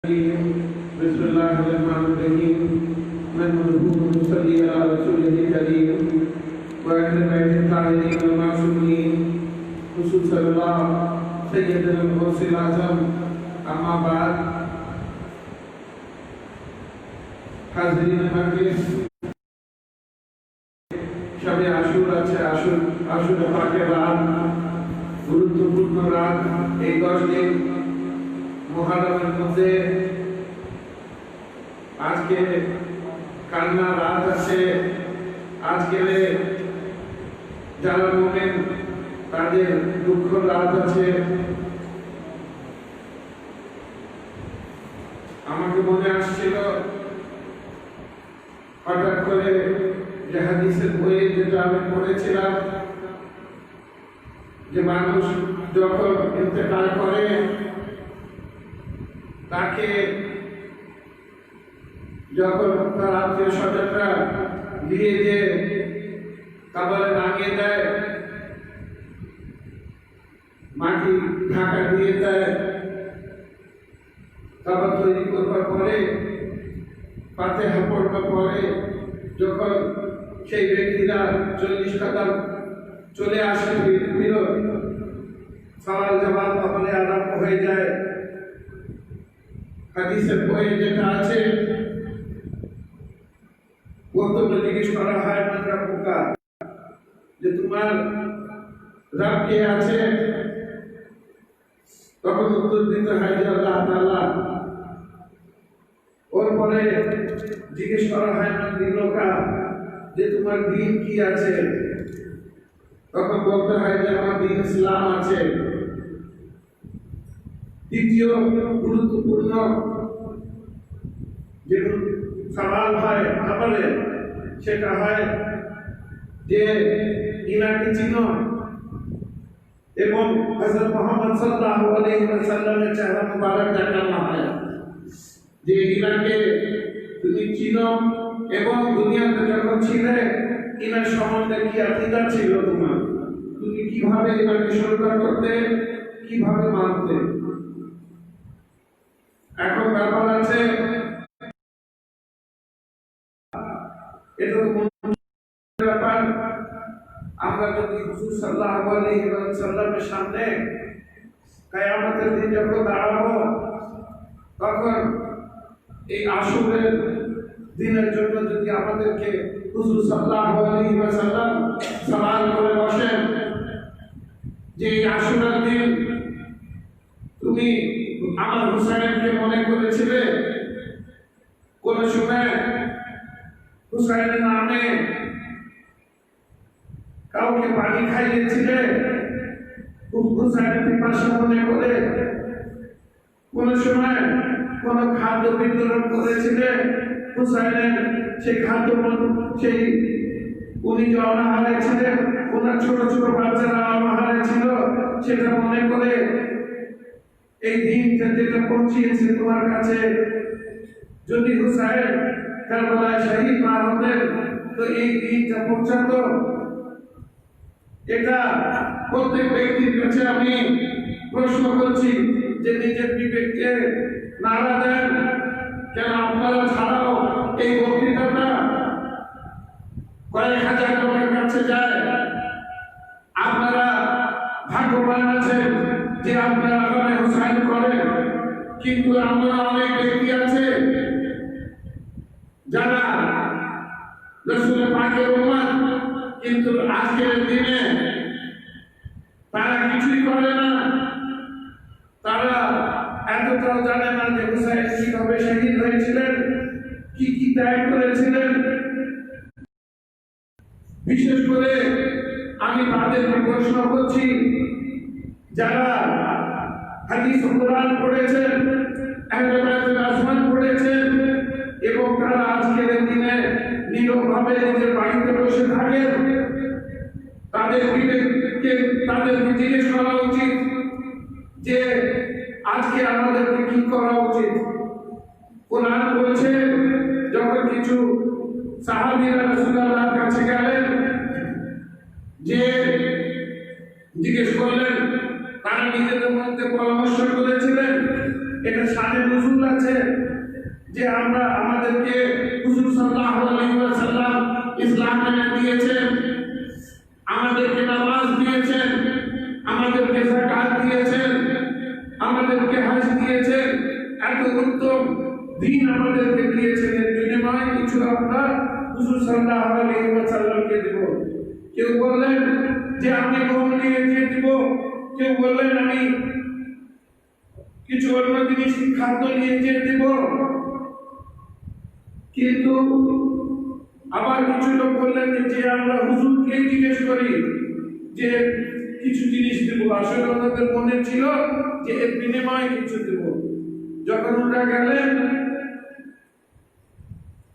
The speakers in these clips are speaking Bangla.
بسم الله الرحمن الرحيم نحمده ونصلي على رسوله الكريم وأهل بيت الطاهرين المعصومين خصوصا الله سيدنا الغوث الأعظم أما بعد حاضرين مجلس শবে আশুর আছে আশুর পাকের রাত গুরুত্বপূর্ণ রাত এই 10 দিন মুহররমের মধ্যে আজকে কান্না রাত আছে। আজকে যারা মুমিন তাদের দুঃখ রাত আছে। আমাকে মনে আসছিল হঠাৎ করে যে হাদিসের বইয়ে যেটা আমি পড়েছিলাম যে মানুষ যখন ইন্তেকাল করে তাকে যখন তার আত্মীয় স্বজনরা দিয়ে যে কবরে নামিয়ে দেয়, মাটি ঢাকা দিয়ে দেয়, কবর তৈরি করবার পরে ফাতিহা পড়বার পরে যখন সেই ব্যক্তিরা 40 কদম চলে আসে সওয়াল জবাব আপনি আরম্ভ হয়ে যায়। হাদিসের বইয়ে যেটা আছে বক্তব্য জিজ্ঞেস করা হয় মানরা পোকা যে তোমার রব কে আছে, তখন উত্তর দিতে হয় যে আল্লাহ তাআলা। ওর পরে জিজ্ঞেস করা হয় মান দিনকা যে তোমার দিন কি আছে, তখন বলতে হয় যে আমার দিন ইসলাম আছে। দ্বিতীয় গুরুত্বপূর্ণ যে সওয়াল হয় কবরে সেটা হয় যে ইনাকে চিনো এবং হযরত মুহাম্মদ সাল্লাল্লাহু আলাইহি ওয়াসাল্লামের চেহারা মুবারক দেখানো হয় যে ইনাকে তুমি চিনো এবং দুনিয়াতে যখন ছিলে ইনার সম্বন্ধে কি আকীদা ছিল তোমার, তুমি কিভাবে ইনাকে শ্রদ্ধা করতে, কিভাবে মানতে। এখন ব্যাপার আছে এটা ব্যাপার আমরা যদি হুজুর সাল্লাল্লাহু আলাইহি ওয়াসাল্লামের সামনে কিয়ামতের দিন যখন দাঁড়াবো তখন এই আশুরের দিনের জন্য যদি আমাদেরকে হুজুর সাল্লাল্লাহু আলাইহি ওয়াসাল্লাম সওয়াল করে বসেন যে এই আশুরের দিন তুমি আমার হুসাইনকে মনে করেছিলে, কোন সময় হুসাইনের নামে কাউকে পানি খাইয়েছিলে, হুসাইনের পিপাসা মনে করে কোন সময় কোন খাদ্য বিতরণ করেছিলে, হুসাইনের সেই খাদ্য সেই উনি যে অনাহারে ছিলেন, ওনার ছোট ছোট বাচ্চারা অনাহারে ছিল, সেটা মনে করে এই দিনটা যেটা পৌঁছিয়েছে তোমার কাছে। যদি হুসাইন কারবালায় শহীদ না হতেন তো এই দিনটা পৌঁছাতো। এটা প্রত্যেক ব্যক্তির কাছে আমি প্রশ্ন করছি যে নিজের বিবেককে নাড়া দেন। কেন আপনারা ছাড়াও এই বক্তৃতাটা কয়েক হাজার লোকের কাছে যায়। আপনারা ভাগ্যবান আছেন যে আপনারা আগামী হুসাইন করেন, কিন্তু আমরা অনেক ব্যক্তি আছে যারা রাসূল পাকের উম্মত, কিন্তু আজকের দিনে তারা কিছুই করে না। তারা এতটাও জানে না যে হুসাইন কিভাবে শহীদ হয়েছিলেন, কি কি ত্যাগ করেছিলেন। বিশেষ করে আমি তাদেরকে প্রশ্ন করছি যারা হাদিস কোরআন পড়েছেন, আহলে বাইতুল আসমান পড়েছেন এবং তারা আজকের দিনে নীরবভাবে নিজের বাড়িতে বসে থাকেন, তাদেরকে জিজ্ঞেস করা উচিত যে আজকে আমাদেরকে কি করা উচিত। কোরআন বলছে যখন কিছু সাহাবীরা রাসূলুল্লাহর কাছে গেলেন যে জিজ্ঞেস করলেন, তারা নিজেদের মধ্যে পরামর্শ করেছিলেন এটা শানে নুজুল আছে যে আমরা আমাদেরকে হুজুর সাল্লাল্লাহু আলাইহি ওয়াসাল্লাম ইসলাম এনে দিয়েছেন, আমাদেরকে নামাজ দিয়েছেন, আমাদেরকে যাকাত দিয়েছেন, আমাদেরকে হজ দিয়েছেন, এত উত্তম দিন আমাদেরকে দিয়েছেন। এর বিনিময়ে কিছু আমরা হুজুর সাল্লাল্লাহু আলাইহি ওয়াসাল্লামকে দেব। কেউ বললেন যে আমি গম নিয়ে দিয়ে দিব, কেউ বললেন আমি কিছু অন্য জিনিস খাদ্য নিয়ে দিয়ে দিব, কিন্তু আবার কিছু লোক বললেন যে আমরা হুজুরকে জিজ্ঞেস করি যে কিছু জিনিস দেব। আসলে ওনাদের মনে ছিল যে এর বিনিময়ে কিছু দেব। যখন ওরা গেলেন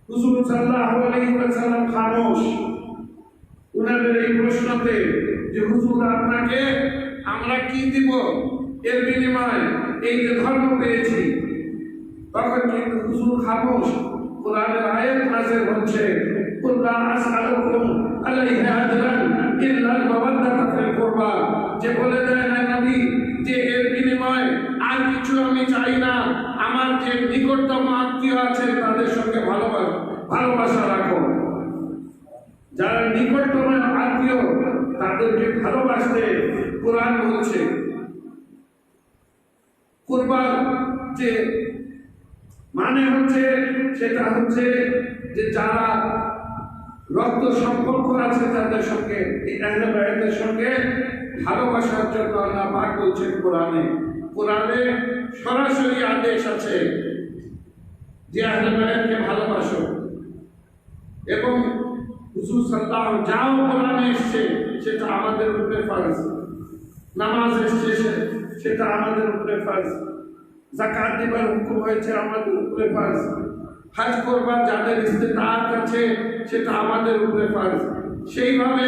হুজুর সাল্লাল্লাহু আলাইহি ওয়াসাল্লাম খামোশ। ওনাদের এই প্রশ্নতে যে হুজুর আপনাকে আমরা কি দিব এর বিনিময়ে, এই যে ধর্ম পেয়েছি, তখন কিন্তু হুজুর খামোশ। কোরআনের আয়াত নাযিল হচ্ছে, কুল লা আসআলুকুম আলাইহি আজরান ইল্লা আল-মাওয়াদ্দাতা ফিল কুরবা, যে বলে দেয় না নবী যে এর বিনিময়ে আর কিছু আমি চাই না, আমার যে নিকটতম আত্মীয় আছে তাদের সঙ্গে ভালোবাসা রাখো। যারা নিকটতম আত্মীয় তাদেরকে ভালোবাসতে কোরআন বলছে। কুরবান যে মানে হচ্ছে সেটা হচ্ছে যে যারা রক্ত সম্পর্ক আছে তাদের সঙ্গে, এই আহলে বায়তের সঙ্গে ভালোবাসার জন্য আল্লাহ পাক বলছেন কোরআনে সরাসরি আদেশ আছে যে আহলে বায়তকে ভালোবাসো। এবং হুজুর সাল্লাল্লাহু যাও কোরআনে এসেছে সেটা আমাদের উপরে ফরজ, নামাজ এসেছে সেটা আমাদের উপরে ফরজ, যাকাত দেবার হুকুম হয়েছে আমাদের উপরে ফরজ, হজ করবার যাদের ইস্তেতাআত আছে সেটা আমাদের উপরে ফরজ। সেইভাবে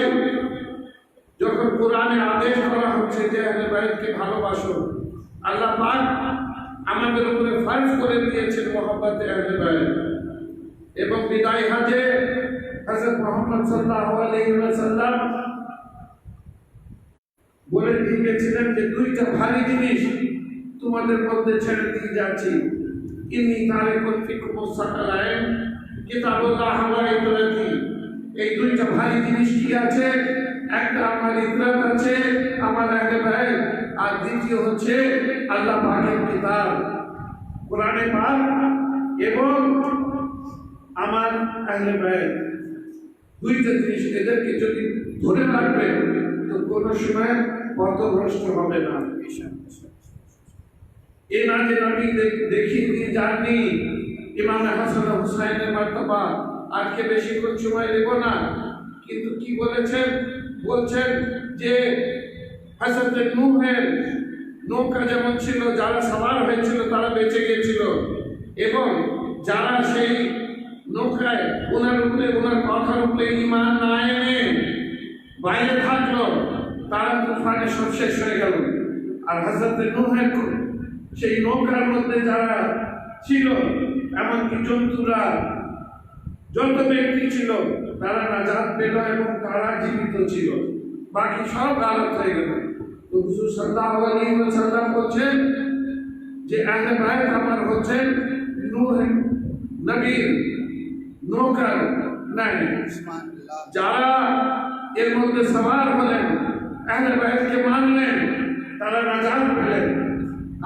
যখন কোরআনে আদেশ করা হচ্ছে যে আহলে বায়তকে ভালোবাসো, আল্লাহ পাক আমাদের উপরে ফরজ করে দিয়েছেন মহব্বতে আহলে বায়ত। এবং বিদায় হজে হযরত মুহাম্মদ সাল্লাল্লাহু আলাইহি ওয়াসাল্লাম বলে দিয়ে গেছিলেন যে দুইটা ভারী জিনিস তোমাদের মধ্যে ছেড়ে দিয়ে যাচ্ছি, ইন্নী তারিকুন ফিকুম সাকালাইন কিতাবুল্লাহ ওয়া ইতরাতি। এই দুইটা ভারী জিনিস কি আছে? একটা আমার ইতরাত আছে, আমার আহলে বায়ত, আর দ্বিতীয় হচ্ছে আল্লাহ পাকের কিতাব কোরআনে পাক এবং আমার আহলে বায়ত। দুইটা জিনিস এদেরকে যদি ধরে রাখবে তো কোনো সময় পথভ্রষ্ট হবে না। এ না যে নবী দেখিয়ে দিয়ে যাননি ইমাম হাসান হুসাইনের মার্তবা, আজকে বেশিক্ষণ সময় দেব না, কিন্তু কি বলছেন যে হযরত নূহের নৌকা যেমন ছিল, যারা সাওয়ার হয়েছিল তারা বেঁচে গিয়েছিল, এবং যারা সেই নৌকায় ওনার কথার উপরে ঈমান না এনে বাইরে থাকলো তারা তুফানে সব শেষ হয়ে গেল। আর হযরত নূহের সেই নৌকার মধ্যে যারা ছিল, এমনকি জন্তুরা, যত ব্যক্তি ছিল তারা নাজাত পেল এবং তারা জীবিত ছিল, বাকি সব গায়েব হয়ে গেল। তো হুজুর সাল্লাল্লাহু আলাইহি ওয়াসাল্লাম বলছেন যে আহলে বায়ত আমার হচ্ছেন নূহ নবীর নৌকার নাই, যারা এর মধ্যে সওয়ার হলেন, আহলে বায়তকে মানলেন, তারা নাজাত পেলেন,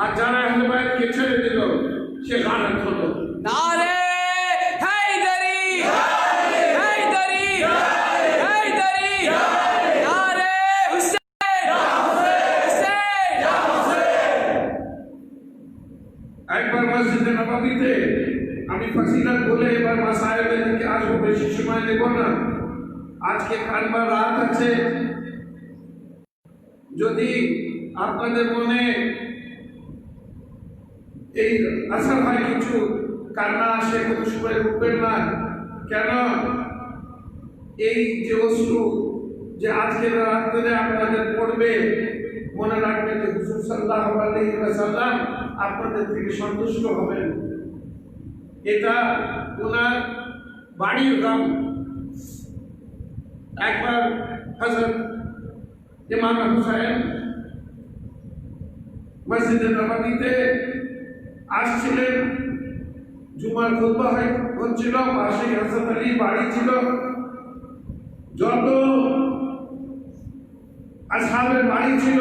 আর যারা আহলে বায়তকে ছেড়ে দিল সে গানত হলো। নারে হায়দারি হায়দারি হায়দারি, নারে হুসেন হুসেন হুসেন। একবার মসজিদে নববীতে আমি ফজিলত বলে এবার মাসায়েলের দিকে আসবো, বেশি সময় নেব না। আজকে কালবার রাত আছে, যদি আপনাদের মনে এই আশা হয় কিছু কান্না আসে, কোনো সময় উঠবেন না কেন? এই যে অশ্রু যে আজকের রাত্রে আপনাদের পড়বে, মনে রাখবেন যে হুজুর সাল্লাল্লাহু আলাইহি ওয়াসাল্লাম আপনাদের থেকে সন্তুষ্ট হবেন। এটা ওনার বাড়ির গান। একবার হযরত ইমাম হুসাইন মসজিদে নববীতে আসছিলেন, জুমার খুতবা হচ্ছিল, পাশে হাসান আলী বাড়ি ছিল। যত আসহাবের বাড়ি ছিল,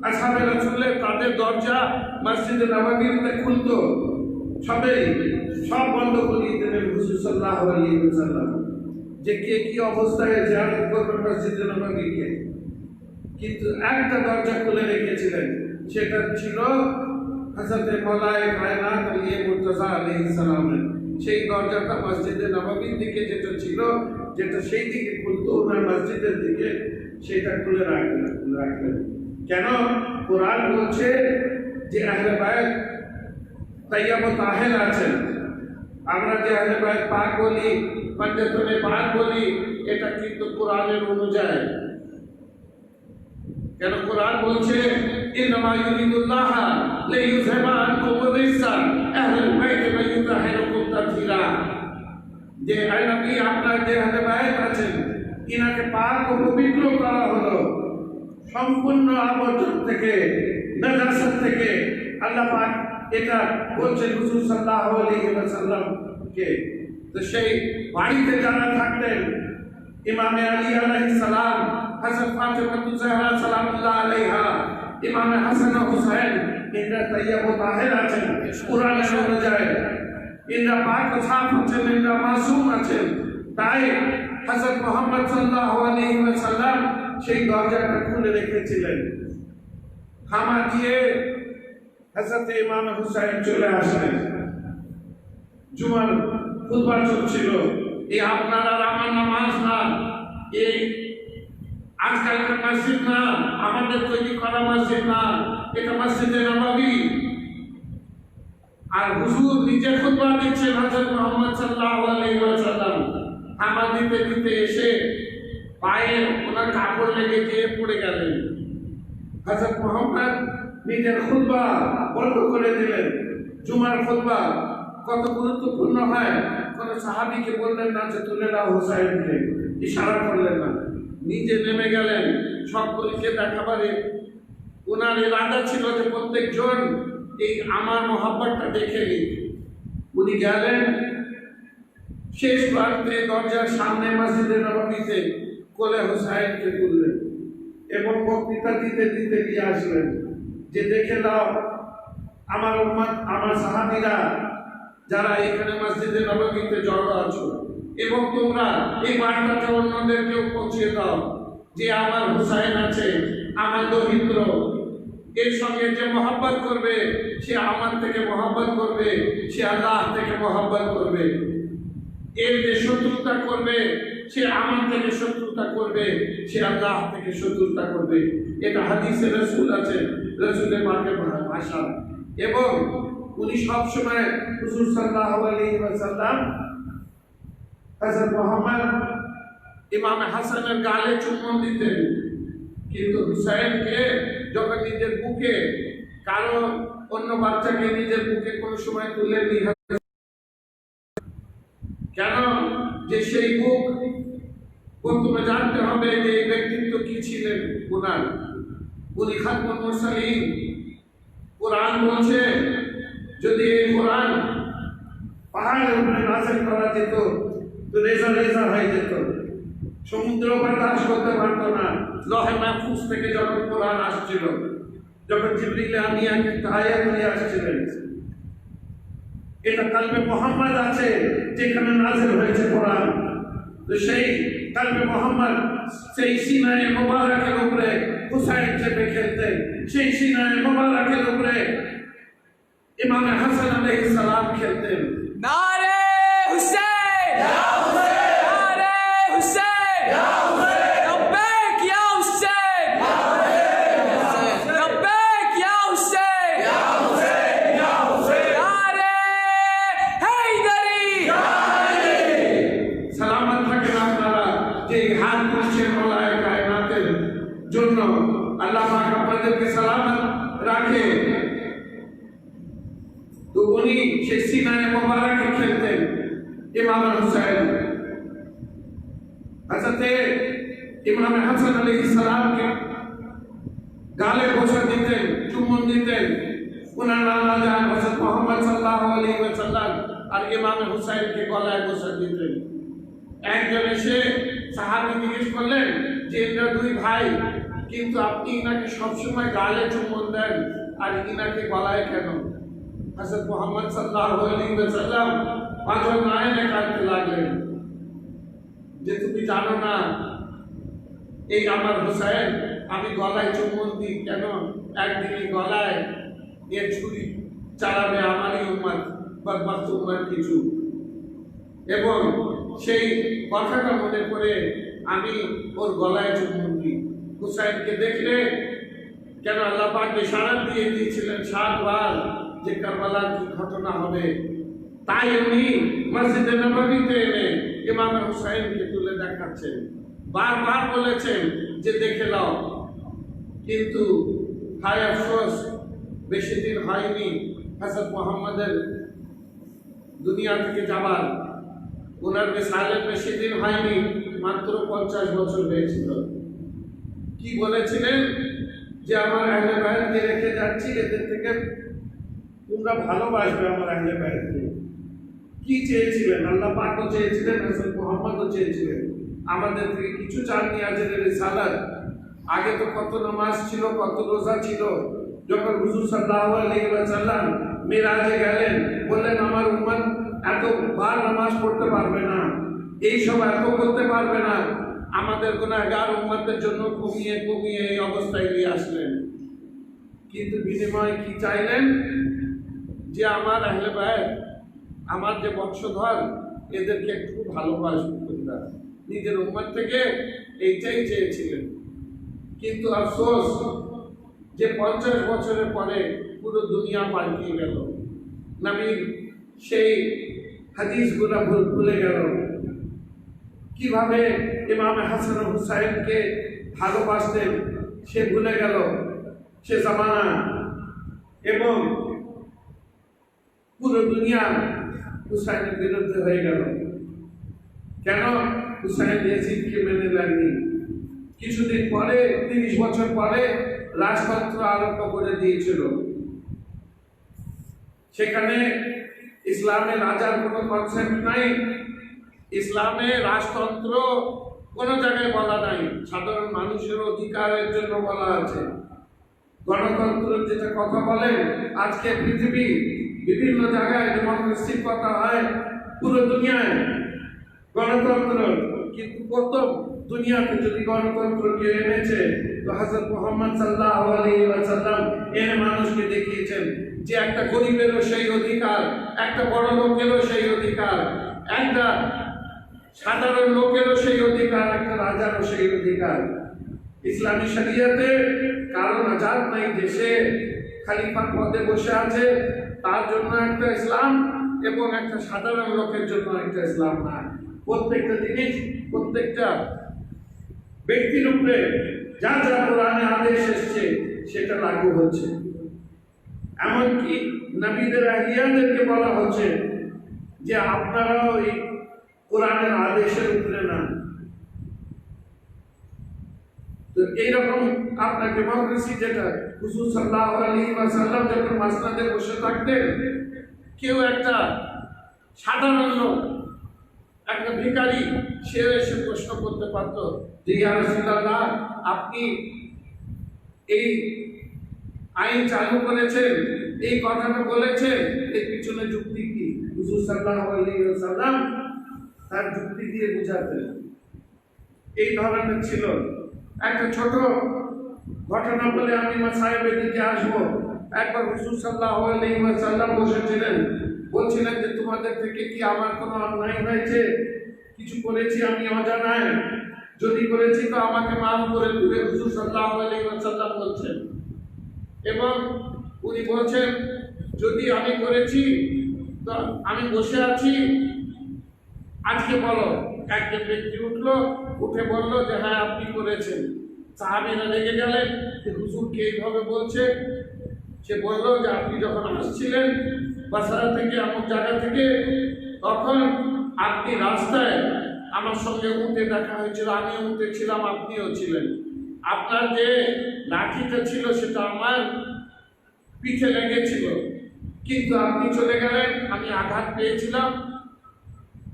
আসহাবে রাসূলের তাদের দরজা মসজিদে নববীতে খুলতো, সব বন্ধ করিয়ে দিলেন হুজুর সাল্লাল্লাহু আলাইহি ওয়াসাল্লাম, যে কে কি অবস্থায় জিয়ারত করবে মসজিদে নববীকে। কিন্তু একটা দরজা খুলে রেখেছিলেন, সেটা ছিল হযরত মাওলায়ে কায়নাত আলী মুর্তজা আলাইহিস সালামের। সেই দরজাটা মসজিদে নববীর দিকে যেটা ছিল, যেটা সেই দিকে খুলতো, ওনার মসজিদের দিকে, সেটা খুলে রাখলেন। কেন? কোরআন বলছে যে আহলে বায়ত তাইয়্যিব ও তাহের আছেন। আমরা যে আহলে বায়ত পাক বলি, পঞ্চতনে পাক বলি, এটা কিন্তু কোরআনের অনুযায়ী। কেন? কোরআন বলছে ইন্নামা ইউরিদুল্লাহ লিইয়ুযহিবা আনকুম আর-রিজসা আহলুল বাইত ওয়া ইউতাহিরাকুম তাতহীরা। যে আয় নবী, আপনার যে আহলে বায়ত আছেন, ইনাকে পাক ও পবিত্র করা হলো সম্পূর্ণ আবর্জনা থেকে, নাজাসাত থেকে। আল্লাহ পাক এটা বলছেন হুজুর সাল্লাল্লাহু আলাইহি ওয়াসাল্লামকে। তো সেই বাড়িতে যারা থাকতেন, ইমামে আলী আলাইহিস সালাম, হযরত ফাতেমা তুজহরা সালামুল্লাহ আলাইহা, ইমামে হাসান ও হুসাইন, ইনরা তাইয়্যিব ও তাহের আছেন কুরআনের অনুযায়ী। ইনরা পাক ও সাফ আছেন, ইনরা মাসুম আছেন। তাই হযরত মুহাম্মদ সাল্লাল্লাহু আলাইহি ওয়াসাল্লাম সেই দরজাটা খুলে রেখেছিলেন। হামা দিয়ে হযরত ইমাম হুসাইন চলে আসলেন। জুমার খুতবা চলছিল। এই আপনার আর আমার নামাজ না, এই আজকালকার মসজিদ না, আমাদের তৈরি করা মসজিদ না, এটা মসজিদে নববী। আর হুজুর নিজে খুতবা দিচ্ছেন, হযরত মুহাম্মদ সাল্লাল্লাহু আলাইহি ওয়াসাল্লাম হামা দিতে দিতে এসে পায়ে ওনার কাপড় লেগে গিয়ে পড়ে গেলেন। হযরত মুহাম্মদ নিজের খুতবা বন্ধ করে দিলেন। জুমার খুতবা কত গুরুত্বপূর্ণ হয়, কোন সাহাবীকে বললেন না যে তুলে দাও হুসাইনকে, ইশারা করলেন না, নিজে নেমে গেলেন সকলকে দেখাবারে। ওনার ইরাদা ছিল যে প্রত্যেকজন এই আমার মোহাব্বতটা দেখে নিক। উনি গেলেন, শেষ প্রান্তে দরজার সামনে মসজিদে নববীতে কোলে হুসাইনকে তুললেন এবং বক্তৃতা দিতে দিতে দিয়ে আসলেন যে দেখে দাও আমার উম্মত, আমার সাহাবীরা যারা এখানে মসজিদে নববীতে জড়ো আছো, এবং তোমরা এই বার্তাটা অন্যদেরকেও পৌঁছে দাও যে আমার হুসাইন আছে, আমার দরিদ্র, এর সঙ্গে যে মহব্বত করবে সে আমার থেকে মহব্বত করবে, সে আল্লাহ থেকে মহব্বত করবে। এর যে শত্রুতা করবে সে আমার থেকে শত্রুতা করবে, সে আল্লাহ থেকে শত্রুতা করবে। এটা হাদিসে রাসূল আছে, রাসূলের পাকের ভাষা। এবং উনি সবসময় হুজুর সাল্লাল্লাহু আলাইহি ওয়াসাল্লাম হযরত মুহাম্মদ ইমাম হাসানের গালে চুম্বন দিতেন, কিন্তু হুসাইনকে যখন নিজের বুকে, কারো অন্য বাচ্চাকে নিজের বুকে কোন সময় তুলে নিয়ে, কেন? যে সেই বুক প্রথমে জানতে হবে যে এই ব্যক্তিত্ব কি ছিলেন ওনার। উনি খাতমুল মুরসালিন। কোরআন বলছে যদি এই কোরআন পাহাড়ের উপরে নাযিল করা যেত তো রেজা রেজা হয়ে যেত, সমুদ্র বরদাস্ত করতে পারত না। লহে মাহফুজ থেকে যখন কোরআন আসছিল, যখন জিবরিল আমিন আয়াত নিয়ে আসছিলেন, এটা কলবে মুহাম্মদ আছে যেখানে নাযিল হয়েছে কোরআন। তো সেই কলবে মুহাম্মদ সেই সিনায়ে মুবারকের উপরে হুসাইন চেপে খেলতেন, সেই সিনায়ে মুবারকের উপরে ইমাম হাসান আলাইহিস সালাম খেলতেন। নারে হুসাইন, ইয়া হুসাইন, নারে হুসাইন, ইয়া হুসাইন, লব্বাইক ইয়া হুসাইন, ইয়া হুসাইন, লব্বাইক ইয়া হুসাইন, ইয়া হুসাইন, ইয়া হুসাইন, নারে হায়দারি, ইয়া হায়দারি। সালামত থাকেন আপনারা যে হাত তুলছেন মাওলায়ে কায়নাতের জন্য। আল্লাহ পাক আপনাদেরকে সালামত রাখে। তো উনি সেই সিনায়ে মুবারকে খেলতেন ইমাম হুসাইন। হযরতে ইমাম হাসান আলাইহিস সালামকে গালে বসা দিতেন, চুম্বন দিতেন। ওনার নানা যান হযরত মুহাম্মদ সাল্লাল্লাহু আলাইহি ওয়াসাল্লাম আর ইমাম হুসাইনকে গলায় গোসল দিতেন। একজন এসে সাহাবী জিজ্ঞেস করলেন যে এরা দুই ভাই, কিন্তু আপনি ইনাকে সবসময় গালে চুম্বন দেন আর ইনাকে গলায় কেন? হযরত মুহাম্মদ সাল্লাল্লাহু আলাইহি ওয়াসাল্লাম পাঁচজন নয়নে কাঁদতে লাগলেন যে তুমি জানো না এই আমার হুসাইন, আমি গলায় চুম্বন দিই কেন? একদিন এই গলায় এর ছুরি চালাবে আমারই উম্মত, বদমাশ উম্মত কিছু, এবং সেই কথাটা মনে করে আমি ওর গলায় চুম্বন দিই। হুসাইনকে দেখলে কেন আল্লাহ পাক ইশারা দিয়ে দিয়েছিলেন 7 বার যে কারবালার কি ঘটনা হবে, তাই উনি মসজিদে নববীতে এনে ইমাম হুসাইনকে তুলে দেখাচ্ছেন, বারবার বলেছেন যে দেখে নাও। কিন্তু হায় আফসোস, বেশি দিন হয়নি হযরত মুহাম্মদের দুনিয়া থেকে যাবার, ওনার মিসালের বেশি দিন হয়নি, মাত্র 50 বছর হয়েছিল। কি বলেছিলেন যে আমার আহলে বায়াতকে রেখে যাচ্ছি, এদের থেকে তোমরা ভালোবাসবে আমার আহলে বায়াতকে। কি চেয়েছিলেন? আল্লাহ পাকও চেয়েছিলেন, হযরত মুহাম্মদও চেয়েছিলেন। আমাদের থেকে কিছু চাননি আজের রিসালাত। আগে তো কত নামাজ ছিল, কত রোজা ছিল। যখন হুজুর সাল্লাল্লাহু আলাইহি ওয়াসাল্লাম মিরাজে গেলেন, বললেন আমার উম্মত এত বার নামাজ পড়তে পারবে না, এই সব এত করতে পারবে না। আমাদের গুনাহগার উম্মতের জন্য কমিয়ে কমিয়ে এই অবস্থায় নিয়ে আসলেন। কিন্তু বিনিময়ে কি চাইলেন? যে আমার আহলে বায়াত, আমার যে বংশধর, এদেরকে একটু ভালোবাসবে, নিজের উম্মত থেকে এইটাই চেয়েছিলেন। কিন্তু আফসোস যে 50 বছরের পরে পুরো দুনিয়া পাল্টিয়ে গেল। নবীর সেই হাদিসগুলো ভুলে গেল। কিভাবে ইমাম হাসান হুসাইনকে ভালোবাসতেন সে ভুলে গেল সে জামানা, এবং পুরো দুনিয়া হুসাইনের বিরুদ্ধে হয়ে গেল। কেন? হুসাইন ইয়াজিদকে মেনে নেননি। কিছুদিন পরে, 30 বছর পরে রাজতন্ত্র আরম্ভ করে দিয়েছিল। সেখানে ইসলামে রাজার কোনো কনসেপ্ট নাই, ইসলামে রাজতন্ত্র কোনো জায়গায় বলা নাই, সাধারণ মানুষের অধিকারের জন্য বলা আছে। গণতন্ত্র যেটা কথা বলেন, আজকে পৃথিবী বিভিন্ন জায়গায় ডেমোক্রেসির কথা হয়, পুরো দুনিয়ায় গণতন্ত্র, কিন্তু কত দুনিয়াতে যদি গণতন্ত্রকে এনেছে তো হযরত মুহাম্মদ সাল্লাল্লাহু আলাইহি ওয়াসাল্লাম এর মানুষকে দেখিয়েছেন যে একটা গরিবেরও সেই অধিকার, একটা বড় লোকেরও সেই অধিকার, একটা সাধারণ লোকেরও সেই অধিকার, একটা রাজারও সেই অধিকার। ইসলামী শরীয়তে কারণ আজাদ নাই, দেশে খলিফার পদে বসে আছে তার জন্য একটা ইসলাম, এবং একটা সাধারণ লোকের জন্য একটা ইসলাম না। প্রত্যেকটা জিনিস প্রত্যেকটা ব্যক্তির উপরে যা যা কোরআনে আদেশ এসছে সেটা লাগু হচ্ছে। এমনকি নবীদের আহলিয়াদেরকে বলা হচ্ছে যে আপনারাও এই কোরআনের আদেশের উপরে না। তো এইরকম আপনার ডেমোক্রেসি যেটা, হুজুর সাল্লাল্লাহু আলাইহি ওয়াসাল্লাম যখন মাসনাদে বসে থাকতেন, কেউ একটা সাধারণ লোক, একটা ভিখারি, সে এসে প্রশ্ন করতে পারত যে ইয়া রাসূলুল্লাহ, আপনি এই আইন চালু করেছেন, এই কথাটা বলেছেন, এর পিছনে যুক্তি কি? হুজুর সাল্লাল্লাহু আলাইহি ওয়াসাল্লাম তার যুক্তি দিয়ে বুঝাতেন। এই ধরনের ছিল। একটা ছোট ঘটনা বলে আমি মাসায়েবের দিকে আসবো। একবার হুজুর সাল্লাল্লাহু আলাইহি ওয়াসাল্লাম বসেছিলেন, বলছিলেন যে তোমাদের থেকে কি আমার কোনো অন্যায় হয়েছে? কিছু করেছি আমি অজানায়? যদি করেছি তো আমাকে মাফ করে দিবে, হুজুর সাল্লাল্লাহু আলাইহি ওয়াসাল্লাম বলছেন। এবং উনি বলছেন যদি আমি করেছি তো আমি বসে আছি, আজকে বলো। একজন ব্যক্তি উঠলো, উঠে বলল যে হ্যাঁ আপনি করেছেন। সাহাবীরা রেগে গেলেন যে হুজুরকে এইভাবে বলছে। সে বলল যে আপনি যখন আসছিলেন বাসারা থেকে, আমার জায়গা থেকে, তখন আপনি রাস্তায় আমার সঙ্গে উঠে দেখা হয়েছিল, আমিও উঠেছিলাম, আপনিও ছিলেন। আপনার যে লাঠিটা ছিল সেটা আমার পিঠে লেগেছিল, কিন্তু আপনি চলে গেলেন, আমি আঘাত পেয়েছিলাম,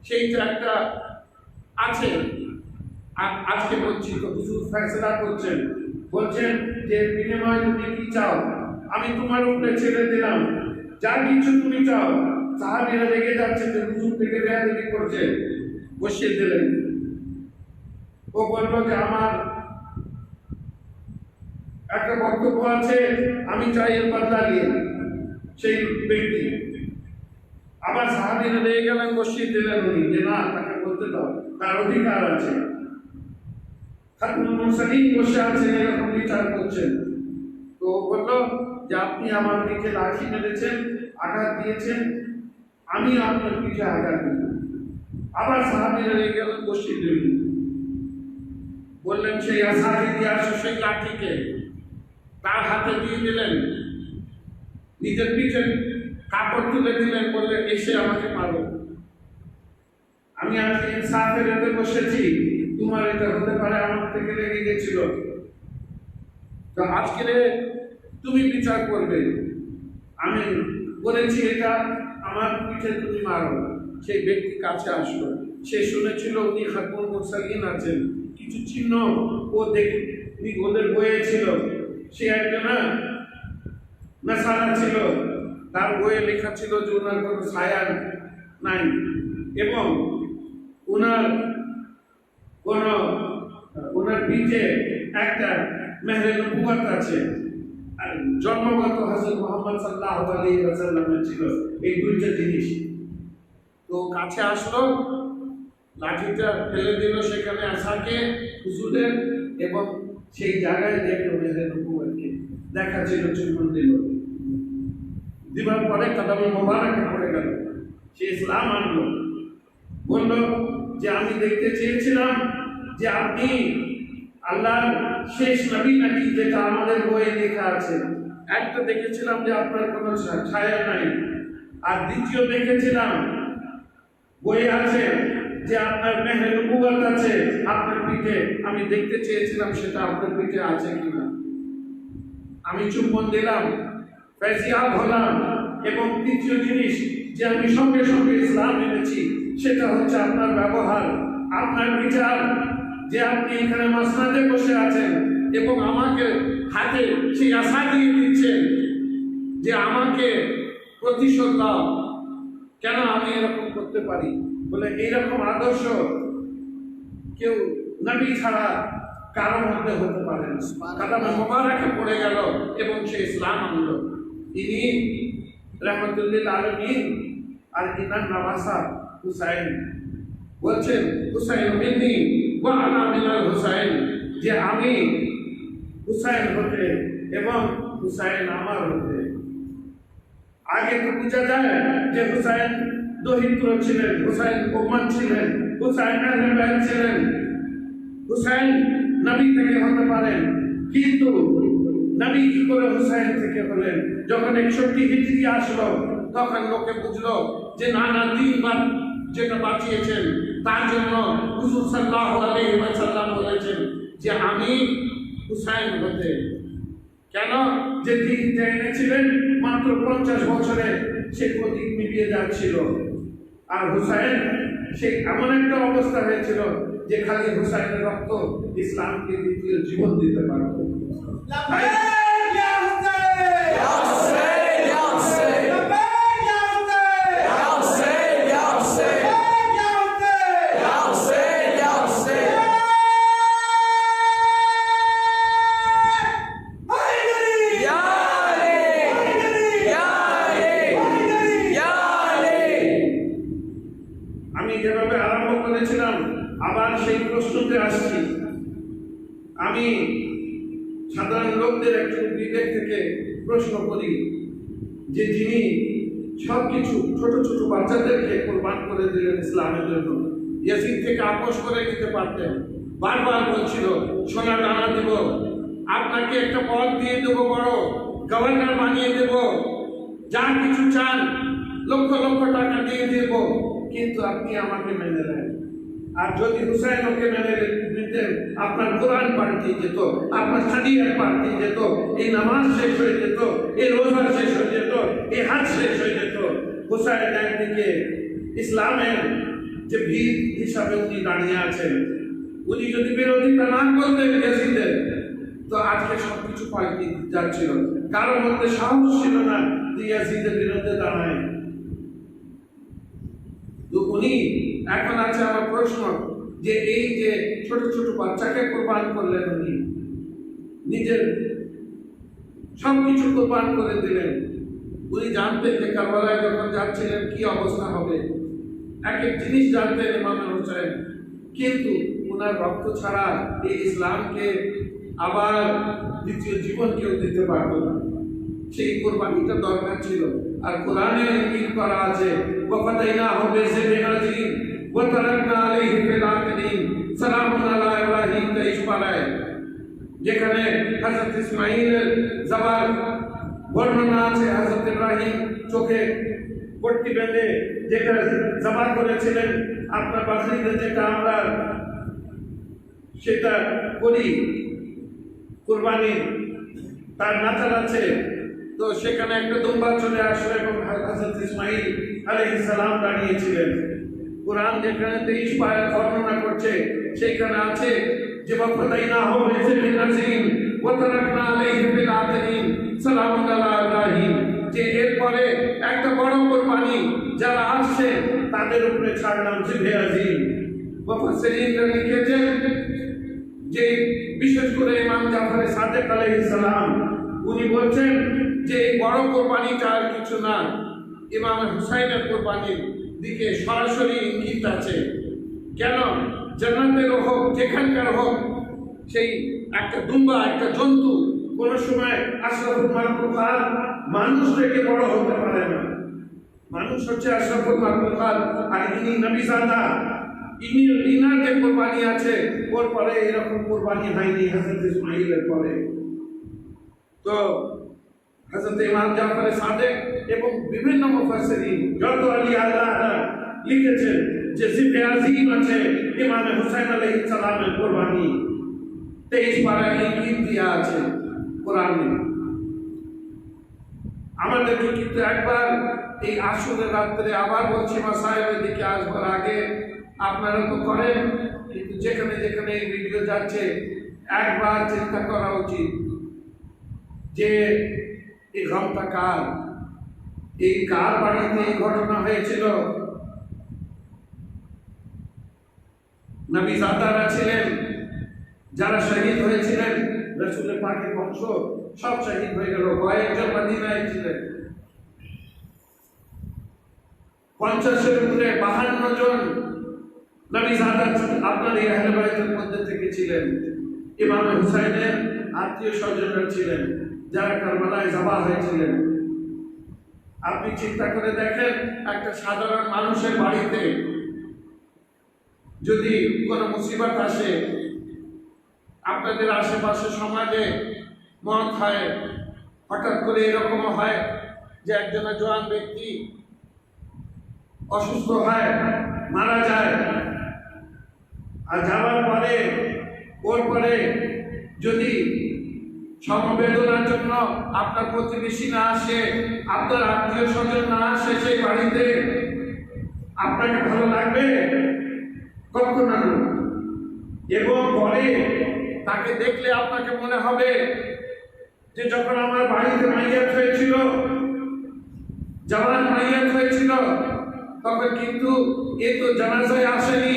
সেইটা একটা আছে। আর আজকে বলছি তো হুজুর ফয়সালা করছেন, বলছেন যে বিনিময়ে তুমি কি চাও, আমি তোমার উপরে ছেড়ে দিলাম, যা কিছু তুমি চাও। সাহাবীরা রেগে যাচ্ছে যে হুজুর থেকে বেয়াদবি করছে, বসিয়ে দিলেন। ও বলল যে আমার একটা বক্তব্য আছে, আমি চাই এর বদলা নিয়ে। সেই ব্যক্তি আবার সাহাবীরা রেগে গেলেন, বসিয়ে দিলেন উনি যে না, তাকে বলতে দাও, তার অধিকার আছে। খাতুনুল মুরসালিন বসে আছেন, এরকম বিচার করছেন। তো বলল যে আপনি আমার পিঠে লাঠি মেরেছেন, আঘাত দিয়েছেন, আমি আপনার পিঠে আঘাত দিই। আবার সাহাবীরা রেগে গেলেন, বসিয়ে দিলেন। বললেন সেই আসামি দিয়ে আসো সেই লাঠিকে, তার হাতে দিয়ে দিলেন, নিজের পিঠে কাপড় তুলে দিলেন, বললেন এসে আমাকে মারো। আমি আজকে ইনসাফের রাতে বসেছি, তোমার এটা হতে পারে আমার থেকে লেগে গেছিল, তো আজকে তুমি বিচার করবে। আমি বলেছি এটা আমার পিঠে তুমি মারো। সেই ব্যক্তি কাছে আসলো, সে শুনেছিল উনি খাতুনুল মুরসালিন আছেন, কিছু চিহ্ন ও দেখে ওদের বইয়ে ছিল। সে একটা নাসারা ছিল, তার বইয়ে লেখা ছিল যে ওনার কোনো ছায়া নাই এবং ওনার পিঠে একটা মেহরে নবুয়ত আছে, আর জন্মগত হযরত মুহাম্মদ সাল্লাল্লাহু আলাইহি ওয়াসাল্লামের ছিল। এই দুইটা জিনিস। তো কাছে আসলো, লাঠিটা ফেলে দিল সেখানে আসাকে হুজুরের, এবং সেই জায়গায় দেখলো মেহরে নবুয়তকে, দেখা ছিল, চুম্বন দিল। দিবার পরে কদমে মোবারকে পড়ে গেল, সে ইসলাম আনলো। বলল যে আমি দেখতে চেয়েছিলাম যে আপনি আল্লাহর শেষ নবী নাকি, যেটা আমাদের বইয়ে লেখা আছে। একটা দেখেছিলাম যে আপনার কোনো ছায়া নাই, আর দ্বিতীয় দেখেছিলাম বইয়ে আছে যে আপনার মেহরে নবুয়ত আছে আপনার পিঠে। আমি দেখতে চেয়েছিলাম সেটা আপনার পিঠে আছে কিনা। আমি চুম্বন দিলাম, ফেজিয়াব হলাম। এবং তৃতীয় জিনিস যে আমি সঙ্গে সঙ্গে ইসলাম এনেছি, সেটা হচ্ছে আপনার ব্যবহার, আপনার বিচার, যে আপনি এখানে মাসনাদে বসে আছেন এবং আমাকে হাতে সেই আশা দিয়ে দিচ্ছেন যে আমাকে প্রতিশোধ দাও। কেন আমি এরকম করতে পারি? বলে এইরকম আদর্শ কেউ নবী ছাড়া কারো মধ্যে হতে পারে না। কাদামে মোবারকে পড়ে গেল এবং সে ইসলাম আনলো। ইনি রহমতুল্লিল আলামিন। আর ইনার নামাসা হুসাইন বলছেন, হুসাইন মিন্নি ওয়া আনা মিনাল হুসাইন, যে আমি হুসাইন হতে এবং হুসাইন আমার হতে। আগে তো বোঝা যায় যে হুসাইন দরিদ্র ছিলেন, হুসাইন কোমান ছিলেন, হুসাইন আহলে বাইত ছিলেন, হুসাইন নবী থেকে হতে পারেন, কিন্তু নবী কি করে হুসাইন থেকে হলেন? যখন 61 হিজরি আসলো, তখন লোকে বুঝলো যে নানা দিনবার যেটা বাঁচিয়েছেন, তার জন্য হুজুর সাল্লাল্লাহু আলাইহি ওয়াসাল্লাম বলেছেন যে আমি হুসাইন হতে। কেন? যে দিনটা এনেছিলেন মাত্র 50 বছরে সে প্রতীক মিলিয়ে যাচ্ছিল। আর হুসাইন সেই এমন একটা অবস্থা হয়েছিল যে খালি হুসাইনের রক্ত ইসলামকে দ্বিতীয় জীবন দিতে পারত। আমি যেভাবে আরম্ভ করেছিলাম, আবার সেই প্রশ্নতে আসছি। আমি সাধারণ লোকদের একটু বিবেক থেকে প্রশ্ন করি যে যিনি সবকিছু ছোট ছোট বাচ্চাদেরকে কোরবান করে দিলেন ইসলামের জন্য, ইয়াজিদ থেকে আপোষ করে নিতে পারতেন। বারবার বলছিল সোনা দানা দেব, আপনাকে একটা পদ দিয়ে দেবো, বড় গভর্নর বানিয়ে দেব, যা কিছু চান লক্ষ লক্ষ টাকা দিয়ে দেব, কিন্তু আপনি আমাকে মেনে নেন। আর যদি হুসাইন ওকে মেনে নিতেন, আপনার কোরআন পাল্টে যেত, আপনার শরীয়ত পাল্টে যেত, এই নামাজ শেষ হয়ে যেত, এই রোজা শেষ হয়ে যেত, এই হজ শেষ হয়ে যেত। হুসাইন একদিকে ইসলামের যে ভিত হিসাবে উনি দাঁড়িয়ে আছেন, উনি যদি বিরোধিতা না করতেন ইয়াজিদের, তো আজকে সবকিছু পাল্টে যাচ্ছিল। কারোর মধ্যে সাহস ছিল না যে ইয়াজিদের বিরুদ্ধে দাঁড়ায়। তো উনি এখন আছে আমার প্রশ্ন, যে এই যে ছোট ছোট বাচ্চাকে কোরবান করলেন, উনি নিজের সবকিছু কোরবান করে দিলেন। উনি জানতেন যে কারবালায় যখন যাচ্ছিলেন কি অবস্থা হবে, এক এক জিনিস জানতেন ইমাম হোসেন, কিন্তু ওনার রক্ত ছাড়া এই ইসলামকে আবার দ্বিতীয় জীবন কেউ দিতে পারতো না। সেই কোরবানিটা দরকার ছিল। আর কোরআনে ইঙ্গিত করা আছে, ওয়াফাদাইনাহু বিযিবহিন আযীম ওয়া তারাকনা আলাইহি ফিল আখিরিন সালামুন আলা ইব্রাহিম। 23 পারায় যেখানে হযরত ইসমাঈলের জবান বর্ণনা আছে, হযরত ইব্রাহিম চোখে পট্টি বেঁধে যেটা জবান করেছিলেন, আপনার বাকরিতে যেটা আমরা সেটা করি কোরবানি, তার নাচার আছে। তো সেখানে একটা দুম্বা চলে আসলো এবং হযরত ইসমাঈল আলাইহিস সালাম দাঁড়িয়েছিলেন। কোরআন যেখানে 23 পারা বর্ণনা করছে, সেখানে আছে যে ওয়াফাদাইনাহু বিযিবহিন আযীম ওয়া তারাকনা আলাইহি ফিল আখিরিন সালামুন আলা ইব্রাহিম, যে এরপরে একটা বড় কোরবানি যারা আসছে তাদের উপরে ছাড়লাম জিবহে আযীম। মুফাসসিরিনরা লিখেছেন যে বিশেষ করে ইমাম জাফর সাদেক আলাইহিস সালাম উনি বলছেন যে এই বড় কোরবানিটা আর কিছু না, ইমাম হুসাইনের কোরবানির দিকে সরাসরি ইঙ্গিত আছে। কেন? জান্নাতের হোক যেখানকার হোক, সেই একটা দুম্বা একটা জন্তু কোন সময় আশরাফুল মাখলুকাত মানুষ থেকে বড় হতে পারে না। মানুষ হচ্ছে আশরাফুল মাখলুকাত, আর ইনি নবীজাদা, ইনার যে কোরবানি আছে ওর পরে এরকম কোরবানি হয়নি হযরত ইসমাঈলের পরে। তো হযরত ইমাম জাফর সাদেক এবং বিভিন্ন মুফাসসিরিন যত আলী আল্লাহরা লিখেছেন যে জিবহে আযীম আছে ইমাম হুসাইন আলাইহিস সালামের কোরবানি। 23 পারায় ইঙ্গিত দেয়া আছে কোরআনে। আমাদেরকে কিন্তু একবার এই আসরের রাত্রে আবার বলছি মাসায়েবের দিকে আসবার আগে আপনারা তো করেন, কিন্তু যেখানে যেখানে এই ভিডিও যাচ্ছে একবার চিন্তা করা উচিত যে এই ঘটনা কার, এই কার বাড়িতে এই ঘটনা হয়েছিল। নবীজাদারা ছিলেন যারা শহীদ হয়েছিলেন, রাসূলের পাকের বংশ সব শহীদ হয়ে গেল। কয়েকজন মদিনায় ছিলেন, 50-এর উপরে 52 জন নবীজাদা আপনার এই আহলে বাইতের মধ্যে থেকে ছিলেন। ইমাম হুসাইনের আত্মীয় স্বজনরা ছিলেন যারা কারবালায় জবা হয়েছিলেন। আপনি চিন্তা করে দেখেন, একটা সাধারণ মানুষের বাড়িতে যদি কোনো মুসিবত আসে, আপনাদের আশেপাশে সমাজে মত হয়, হঠাৎ করে এরকম হয় যে একজন জওয়ান ব্যক্তি অসুস্থ হয়, মারা যায়, আর যাওয়ার পরে ওর পরে যদি সমবেদনার জন্য আপনার প্রতিবেশী না আসে, আপনার আত্মীয় স্বজন না আসে সেই বাড়িতে, আপনাকে ভালো লাগবে? কখনো না। এবং পরে তাকে দেখলে আপনাকে মনে হবে যে যখন আমার বাড়িতে মাইয়াত হয়েছিল, জওয়ান মাইয়াত হয়েছিল, তখন কিন্তু এ তো জানাজায় আসেনি,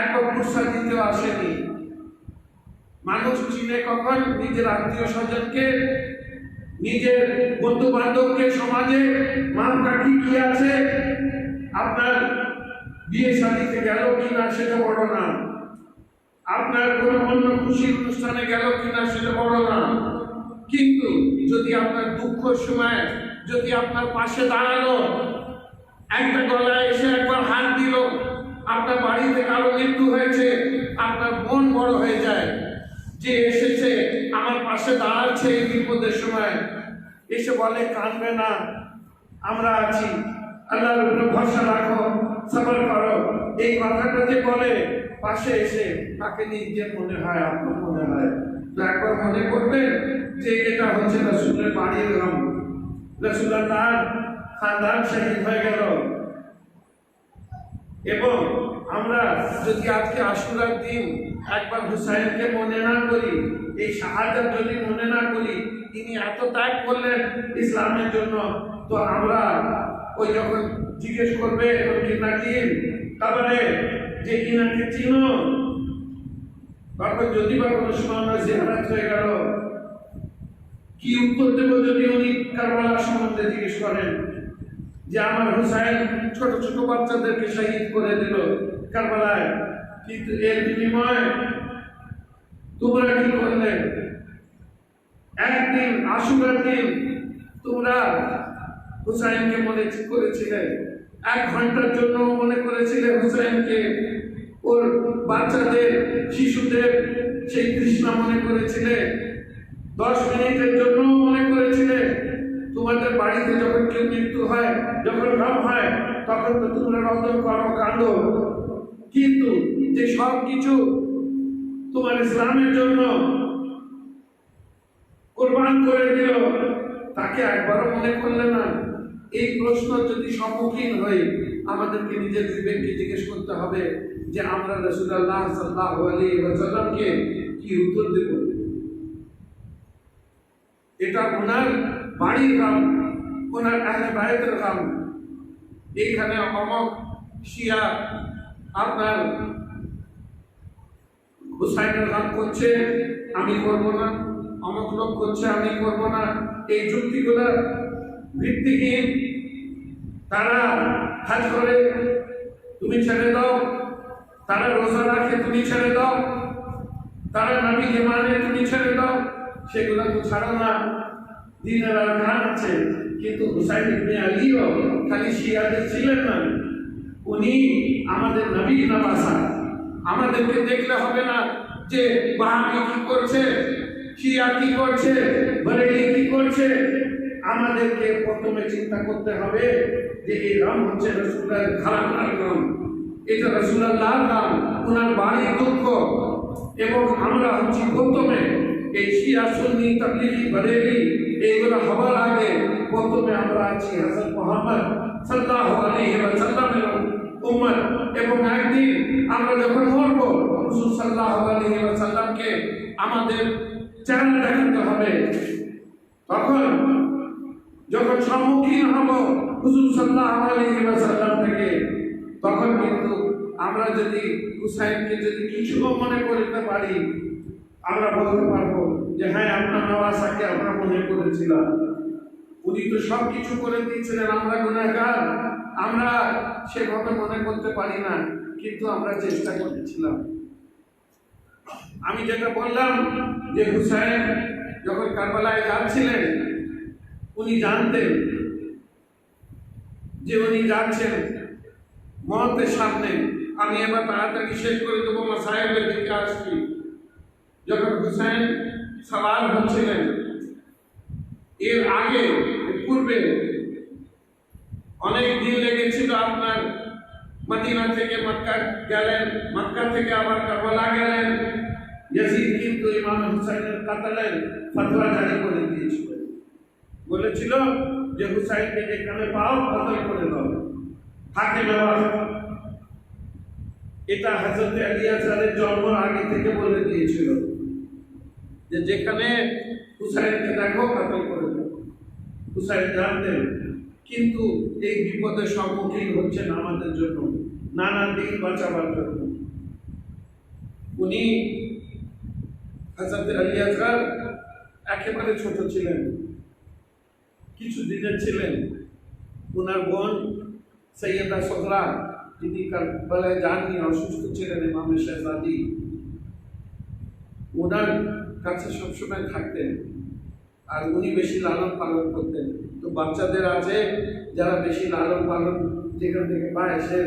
একবার কুরসা দিতেও আসেনি। মানুষ চিনে কখন? নিজের আত্মীয় স্বজনকে, নিজের বন্ধু বান্ধবকে। সমাজে মা কাকি কি আছে, আপনার বিয়ে শাদীতে গেল কিনা সেটা বড় না, আপনার কোনো অন্য খুশির অনুষ্ঠানে গেল কিনা সেটা বড় না, কিন্তু যদি আপনার দুঃখের সময় যদি আপনার পাশে দাঁড়ালো, একটা গলায় এসে একবার হাত দিল, আপনার বাড়িতে কারো মৃত্যু হয়েছে, আপনার মন বড় হয়ে যায় যে এসেছে আমার পাশে দাঁড়াচ্ছে এই বিপদের সময়, এসে বলে কাঁদবে না, আমরা আছি, আল্লাহর উপরে ভরসা রাখো, সবর করো। এই কথাটা যে বলে পাশে এসে তাকে নিজের মনে হয়, আপনার মনে হয়, তো একবার মনে করবেন যে এটা হচ্ছে রাসূলের বাড়ির গ্রাম, রাসূলুল্লাহ তার খানদান শহীদ হয়ে গেল। এবং আমরা যদি আজকে আশুরার দিন একবার হুসাইনকে মনে না করি, এই শাহাদাত যদি মনে না করি, তিনি এত ত্যাগ করলেন ইসলামের জন্য, তো আমরা ওই যখন জিজ্ঞেস করবে নাকি তারপরে যে ইনাকে চিনো, তখন যদি বা কোনো সময় আমরা জিয়ারত হয়ে গেল, কি উত্তর দেব যদি উনি কারবালার সম্বন্ধে জিজ্ঞেস করেন যে আমার হুসাইন ছোট ছোট বাচ্চাদেরকে শহীদ করে দিল কারবালায়, কিন্তু এর বিনিময়ে তোমরা কি করলে? একদিন আশুরার দিন তোমরা হুসাইনকে মনে করেছিলে, 1 ঘন্টার জন্য মনে করেছিলে হুসাইনকে, ওর বাচ্চাদের শিশুদের সেই তৃষ্ণা মনে করেছিলে, 10 মিনিটের জন্য মনে করেছিলে। তোমাদের বাড়িতে যখন কেউ মৃত্যু হয়, যখন গম হয়, তখন তো তোমরা রদন করো, কাঁদো, কিন্তু যে সব কিছু তোমার ইসলামের জন্য কোরবান করে দিল, তাকে একবারও মনে করলে না? এই প্রশ্ন যদি সম্মুখীন হই, আমাদেরকে নিজের বিবেককে জিজ্ঞেস করতে হবে যে আমরা রাসূলুল্লাহ সাল্লাল্লাহু আলাইহি ওয়াসাল্লামকে কি উত্তর দেব? এটা ওনার বাড়ির কাম, ওনার আহলে বায়তের কাম। এইখানে অমক শিয়া আপনার হুসাইনের কাম করছে, আমি করব না, অমক লোক করছে, আমি করব না, এই যুক্তিগুলো ভিত্তিহীন। তারা হজ করে, তুমি ছেড়ে দাও, তারা রোজা রাখে, তুমি ছেড়ে দাও, তারা নবীকে মানে, তুমি ছেড়ে দাও, সেগুলো তো ছাড়ো না। দিনের আরকান আছে, কিন্তু হুসাইন ইবনে আলীও খালি শিয়াদের ছিলেন না, উনি আমাদের নবীর নওয়াসা। আমাদেরকে দেখলে হবে না যে ওয়াহাবি কি করছে, শিয়া কি করছে, বরেলি কি করছে। আমাদেরকে প্রথমে চিন্তা করতে হবে যে এই রাম হচ্ছে রাসূলুল্লাহর ঘরানার নাম, এটা রাসূলুল্লাহর নাম, ওনার বাড়ির দুঃখ। এবং আমরা হচ্ছি প্রথমে এই শিয়া সুন্নি তাবলিগি বরেলি এইগুলো হবার আগে প্রথমে আমরা আছি হযরত মুহাম্মদ সাল্লাল্লাহু আলাইহি ওয়াসাল্লামের উম্মত। এবং একদিন আমরা যখন মরব, রাসূল সাল্লাল্লাহু আলাইহি ওয়াসাল্লামকে আমাদের চেহারা দেখাতে হবে। তখন যখন সম্মুখীন হব হুজুর সাল্লাল্লাহু আলাইহি ওয়াসাল্লাম থেকে, তখন কিন্তু আমরা যদি হুসাইনকে যদি কিছু মনে করতে পারি, আমরা বলতে পারবো যে হ্যাঁ, আপনার নওয়াসাকে আমরা মনে করেছিলাম, উনি তো সব কিছু করে দিয়েছিলেন, আমরা গুনাহগার, আমরা সেভাবে মনে করতে পারি না, কিন্তু আমরা চেষ্টা করেছিলাম। আমি যেটা বললাম যে হুসাইন যখন কারবালায় যাচ্ছিলেন, উনি জানতেন যে উনি যাচ্ছেন মহতের সামনে। আমি এবার তাড়াতাড়ি শেষ করে দেবো, আমার সাহেবের দিকে আসছি। যখন হুসাইন সওয়াল হচ্ছিলেন, এর আগে পূর্বে অনেক দিন লেগেছিল আপনার মদিনা থেকে মক্কা গেলেন, মক্কা থেকে আবার কারবালা গেলেন। ইয়াজিদ কিন্তু ইমাম হুসাইনের কাতলের ফতোয়া জারি করে দিয়েছিল, বলেছিল যে হুসাইনকে যেখানে পাও কতল করে দাও, হাতে নেওয়া। এটা হযরত আলী আসগারের জন্মের আগে থেকে বলে দিয়েছিল যে যেখানে হুসাইনকে দেখো কতল করে দাও। হুসাইন জানতেন, কিন্তু এই বিপদের সম্মুখীন হচ্ছেন আমাদের জন্য, নানা দিন বাঁচাবার জন্য। উনি হযরত আলী আসগার একেবারে ছোট ছিলেন, কিছু দিনের ছিলেন। ওনার বোন সৈয়দা সোহরা, যিনি কারবালায় যাননি, অসুস্থ ছিলেন, ইমামের শেহজাদি, ওনার কাছে সবসময় থাকতেন, আর উনি বেশি লালন পালন করতেন। তো বাচ্চাদের আছে যারা বেশি লালন পালন যেখান থেকে পায়, সে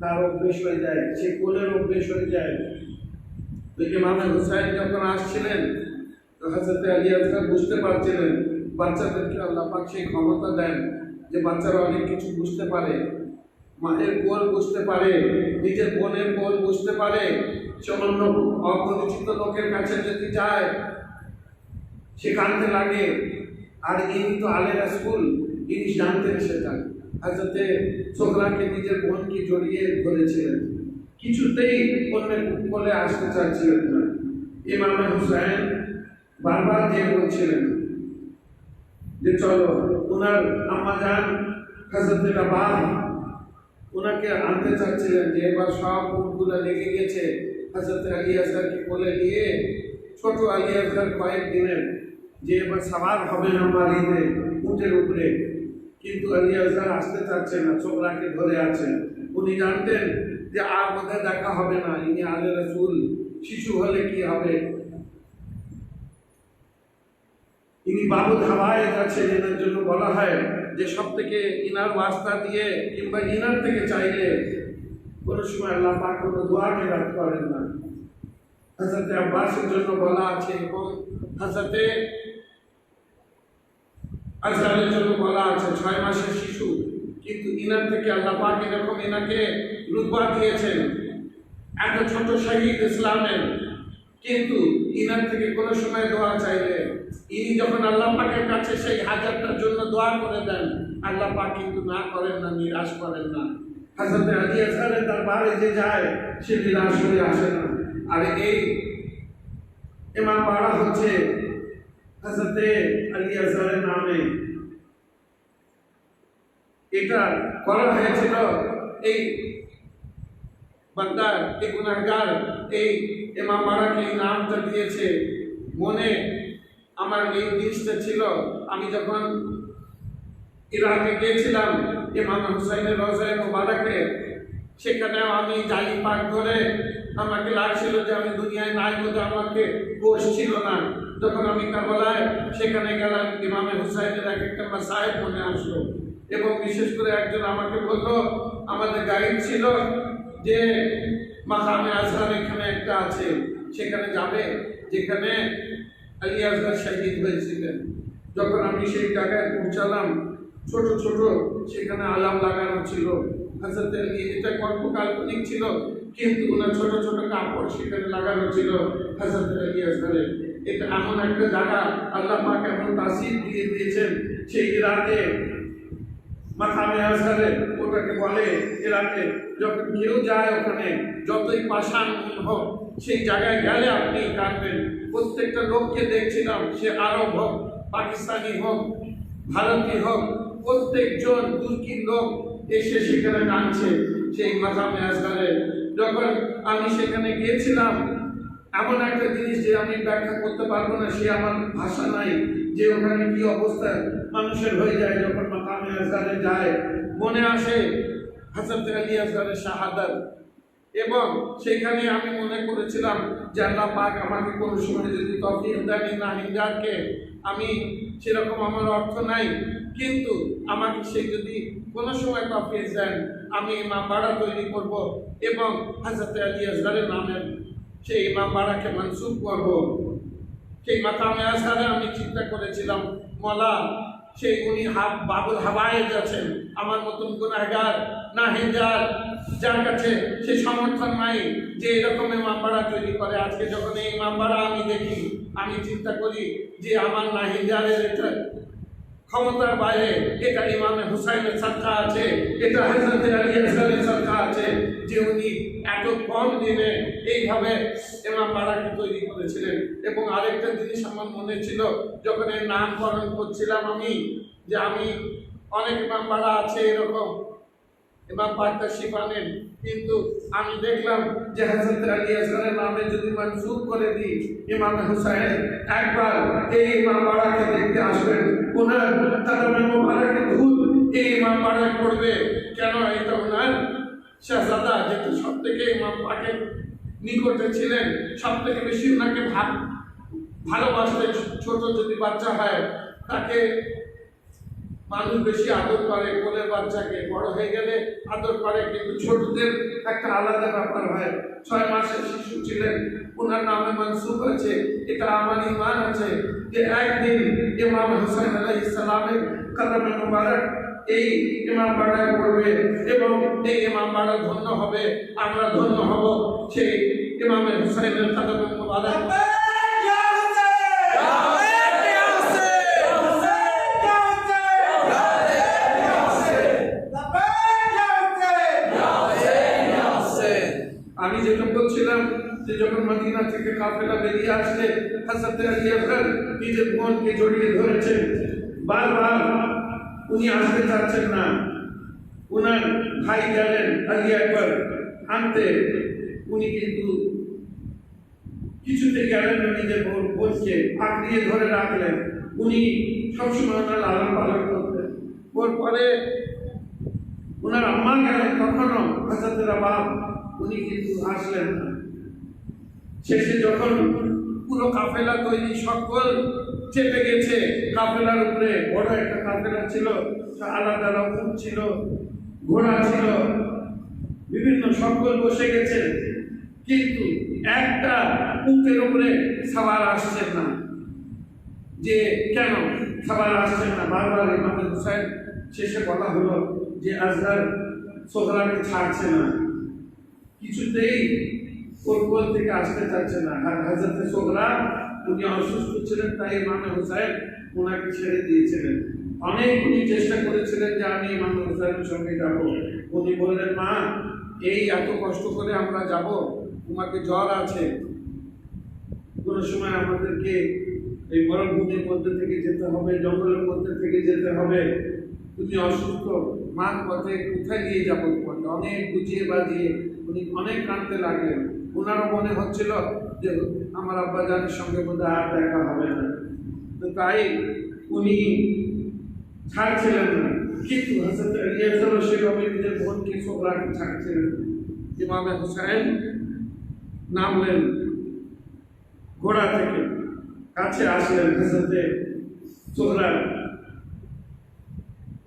তার অভ্যেস হয়ে যায়, সে কোলের অভ্যেস হয়ে যায়। তো ইমাম হুসাইন যখন আসছিলেন, তো হযরত আলী আসগার বুঝতে পারছিলেন বাচ্চাদেরকে আল্লাহ পাক সেই ক্ষমতা দেন যে বাচ্চারা অনেক কিছু বুঝতে পারে। মায়ের কোল বুঝতে পারে, নিজের বোনের কোল বুঝতে পারে, সে অন্য অপরিচিত লোকের কাছে যদি যায় সে কাঁদতে লাগে। আর ইনি তো আলে রাসূল, ইনি জানতেন সেটা। হযরতে সোহরাকে নিজের বোনকে জড়িয়ে ধরেছিলেন, কিছুতেই অন্যের কোলে আসতে চাচ্ছিলেন না। ইমাম হুসাইন বারবার যে বলছিলেন যে চলো, ওনার আম্মাজান হযরতে রাবাহ ওনাকে আনতে চাচ্ছিলেন, যে এবার সব উটগুলো লেগে গেছে। হযরতে আলী আসগরকে কোলে নিয়ে ছোট আলী আসগর কয়েকদিনের যে এবার সাবার হবে না বাড়িতে উটের উপরে, কিন্তু আলী আসগর আসতে চাচ্ছে না, ছোকরাকে ধরে আছেন। উনি জানতেন যে আর বোধহয় দেখা হবে না, ইনি আলে রাসূল, শিশু হলে কি হবে। ইনি বাবুল হাওয়ায়ে যাচ্ছেন, এনার জন্য বলা হয় যে সব থেকে ইনার ওয়াস্তা দিয়ে কিংবা ইনার থেকে চাইলে কোনো সময় আল্লাহ পাক কোনো দোয়াকে রাখ করেন না। হযরতে আব্বাসের জন্য বলা আছে এবং হযরতে আজহারের জন্য বলা আছে 6 মাসের শিশু, কিন্তু ইনার থেকে আল্লাহ পাক এরকম এনাকে রূপা দিয়েছেন, এত ছোট শহীদ ইসলামের, কিন্তু ইনার থেকে কোনো সময় দোয়া চাইলে ইনি যখন আল্লাহ পাকের কাছে সেই হাজারটার জন্য দোয়া করে দেন, আল্লাহ পাক কিন্তু না করেন না, নিরাশ করেন না। হযরতে আলী আসগরের দরবারে যে যায় সে নিরাশ হয়ে আসে না। আর এই ইমাম বাড়া হচ্ছে হযরতে আলী আসগরের নামে। এটা করা হয়েছিল এই বান্দা, এই গুনাহগার এই ইমাম বাড়াকে এই নামটা দিয়েছে। মনে আমার এই জিনিসটা ছিল, আমি যখন ইরাকে গিয়েছিলাম ইমাম হুসাইনের রওজায়ে মুবারাকে, সেখানে আমি জালি পাক ধরে আমাকে লাগছিল যে আমি দুনিয়ায় নাই, বোধহয় আমাকে গোশ ছিল না। যখন আমি কারবালায় সেখানে গেলাম, ইমামে হুসাইনের এক একটা মাসায়েব মনে আসলো, এবং বিশেষ করে একজন আমাকে বললো, আমাদের গাইড ছিল যে মাকামে আজহার এখানে একটা আছে, সেখানে যাবে যেখানে আলী আসগর শহীদ হয়েছিলেন। যখন আমি সেই জায়গায় পৌঁছালাম, ছোট ছোট সেখানে আলাম লাগানো ছিল। হযরত আলী, এটা গল্প কাল্পনিক ছিল, কিন্তু ওনার ছোট ছোট কাপড় সেখানে লাগানো ছিল হযরত আলী আসগরের। এটা এমন একটা জায়গা, আল্লাহ পাক এমন তাসির দিয়ে দিয়েছেন সেই ইরাকে মাকামে আজহারে, ওটাকে বলে ইরাকে। যখন কেউ যায় ওখানে, যতই পাষাণ হোক, সেই জায়গায় গেলে আপনি কাঁদবেন। প্রত্যেকটা লোককে দেখছিলাম, সে আরব হোক, পাকিস্তানি হোক, ভারতীয় হোক, প্রত্যেকজন তুর্কির লোক এসে সেখানে কাঁদছে সেই মাকামে আজহারে। যখন আমি সেখানে গিয়েছিলাম, এমন একটা জিনিস যে আমি ব্যাখ্যা করতে পারবো না, সে আমার ভাষা নাই, যে ওখানে কি অবস্থা মানুষের হয়ে যায় যখন মাকামে আজহারে যায়। মনে আসে হযরত আলী আসগরের শাহাদাত, এবং সেখানে আমি মনে করেছিলাম যে আল্লাহ পাক আমাকে কোনো সময় যদি তৌফিক দেন না হিন্দারকে, আমি সেরকম আমার অর্থ নাই, কিন্তু আমাকে সে যদি কোনো সময় তৌফিক দেন, আমি ইমাম বাড়া তৈরি করব এবং হযরত আলী আসগরের নামে সেই ইমাম বাড়াকে মনসুব করব। সেই মাকামে আজহারে আমি চিন্তা করেছিলাম, মওলা সেই উনি বাবুল হাওয়ায়ে আছেন, আমার মতন গুনাহগার নাহিনজার, যার কাছে সে সমর্থন নাই যে এরকম ইমাম বাড়া তৈরি করে। আজকে যখন এই ইমাম বাড়া আমি দেখি, আমি চিন্তা করি যে আমার নাহিনজারের এটা ক্ষমতার বাইরে, এটা ইমামে হুসাইনের সদকা আছে, এটা হযরত আলী আসগরের সদকা আছে, যে উনি এত কম দিনে এইভাবে ইমাম বাড়াকে তৈরি করেছিলেন। এবং আরেকটা জিনিস আমার মনে ছিল, যখন এর নামকরণ করছিলাম আমি, যে আমি অনেক ইমাম বাড়া আছে এরকম ইমাম পাকটা শিবানেন, কিন্তু আমি দেখলাম যে হযরত আলী আসগরের নামে যদি মনসুব করে দিই, ইমাম হুসাইন একবার এই ইমাম বাড়াকে দেখতে আসবেন, ওনার কদমে মোবারকে ধুল এই ইমাম বাড়ায় পড়বে। কেন? এটা ওনার শাহজাদা, যেটা সব থেকে ইমাম পাকের নিকটে ছিলেন, সব থেকে বেশি ওনাকে ভালোবাসতেন। ছোট যদি বাচ্চা হয় তাকে মানুষ বেশি আদর করে, কোলের বাচ্চাকে, বড় হয়ে গেলে আদর করে, কিন্তু ছোটদের একটা আলাদা ব্যাপার হয়। 6 মাসের শিশু ছিলেন, ওনার নামে মনসুব আছে। এটা আমার ঈমান আছে যে একদিন ইমাম হুসাইন আলাইহিস সালামের কদমে মুবারক এই ইমামবাড়ায় পড়বে এবং এই ইমামবাড়া ধন্য হবে, আমরা ধন্য হব সেই ইমামে হুসাইনের কদম মোবারক। আমি যেটা বলছিলাম যে যখন মদিনা থেকে কাফেলা বেরিয়ে আসলে হযরত আলী আকবর নিজের বোনকে জড়িয়ে ধরেছেন, বারবার উনি আসতে চাচ্ছেন না। উনার ভাই গেলেন আলী আকবর আনতে, উনি কিন্তু কিছুতে গেলেন না, নিজের বোনকে আঁকড়িয়ে ধরে রাখলেন। উনি সবসময় ওনার লালন পালন করতেন। ওর পরে ওনার আম্মা গেলেন, তখনও হযরতের বাপ উনি কিন্তু আসলেন না। শেষে যখন পুরো কাফেলা তৈরি, সকল চেপে গেছে কাফেলার উপরে, বড় একটা কাফেলা ছিল, আলাদা রকম ছিল, ঘোড়া ছিল, বিভিন্ন সকল বসে গেছেন, কিন্তু একটা উটের উপরে সওয়ার আসছেন না। যে কেন সওয়ার আসছেন না, বারবার ইমাম হুসাইন শেষে বলা হলো যে আজহার সোহরাকে ছাড়ছে না, কিছুতেই ওর কোল থেকে আসতে চাচ্ছে না। আর হযরত সোহরা উনি অসুস্থ ছিলেন, তাই ইমাম হুসাইন ওনাকে ছেড়ে দিয়েছিলেন। অনেক উনি চেষ্টা করেছিলেন যে আমি ইমাম হুসাইনের সঙ্গে যাব। উনি বললেন, মা এই এত কষ্ট করে আমরা যাব, তোমাকে জ্বর আছে, কোনো সময় আমাদেরকে এই মরুভূমির মধ্যে থেকে যেতে হবে, জঙ্গলের মধ্যে থেকে যেতে হবে, তুমি অসুস্থ, মা পথে কোথায় নিয়ে যাবো তোমাকে? অনেক বুঝিয়ে বাজিয়ে উনি অনেক কাঁদতে লাগলেন। ওনারও মনে হচ্ছিল যে আমার আব্বাজানের সঙ্গে বোধহয় আর দেখা হবে না, তো তাই উনি ছাড়ছিলেন না। কিন্তু হযরত আলী আকবর সেভাবে নিজের বোনকে সোহরাকে ছাড়ছিলেন। ইমামে হুসাইন নামলেন ঘোড়া থেকে, কাছে আসলেন হযরত সোহরা,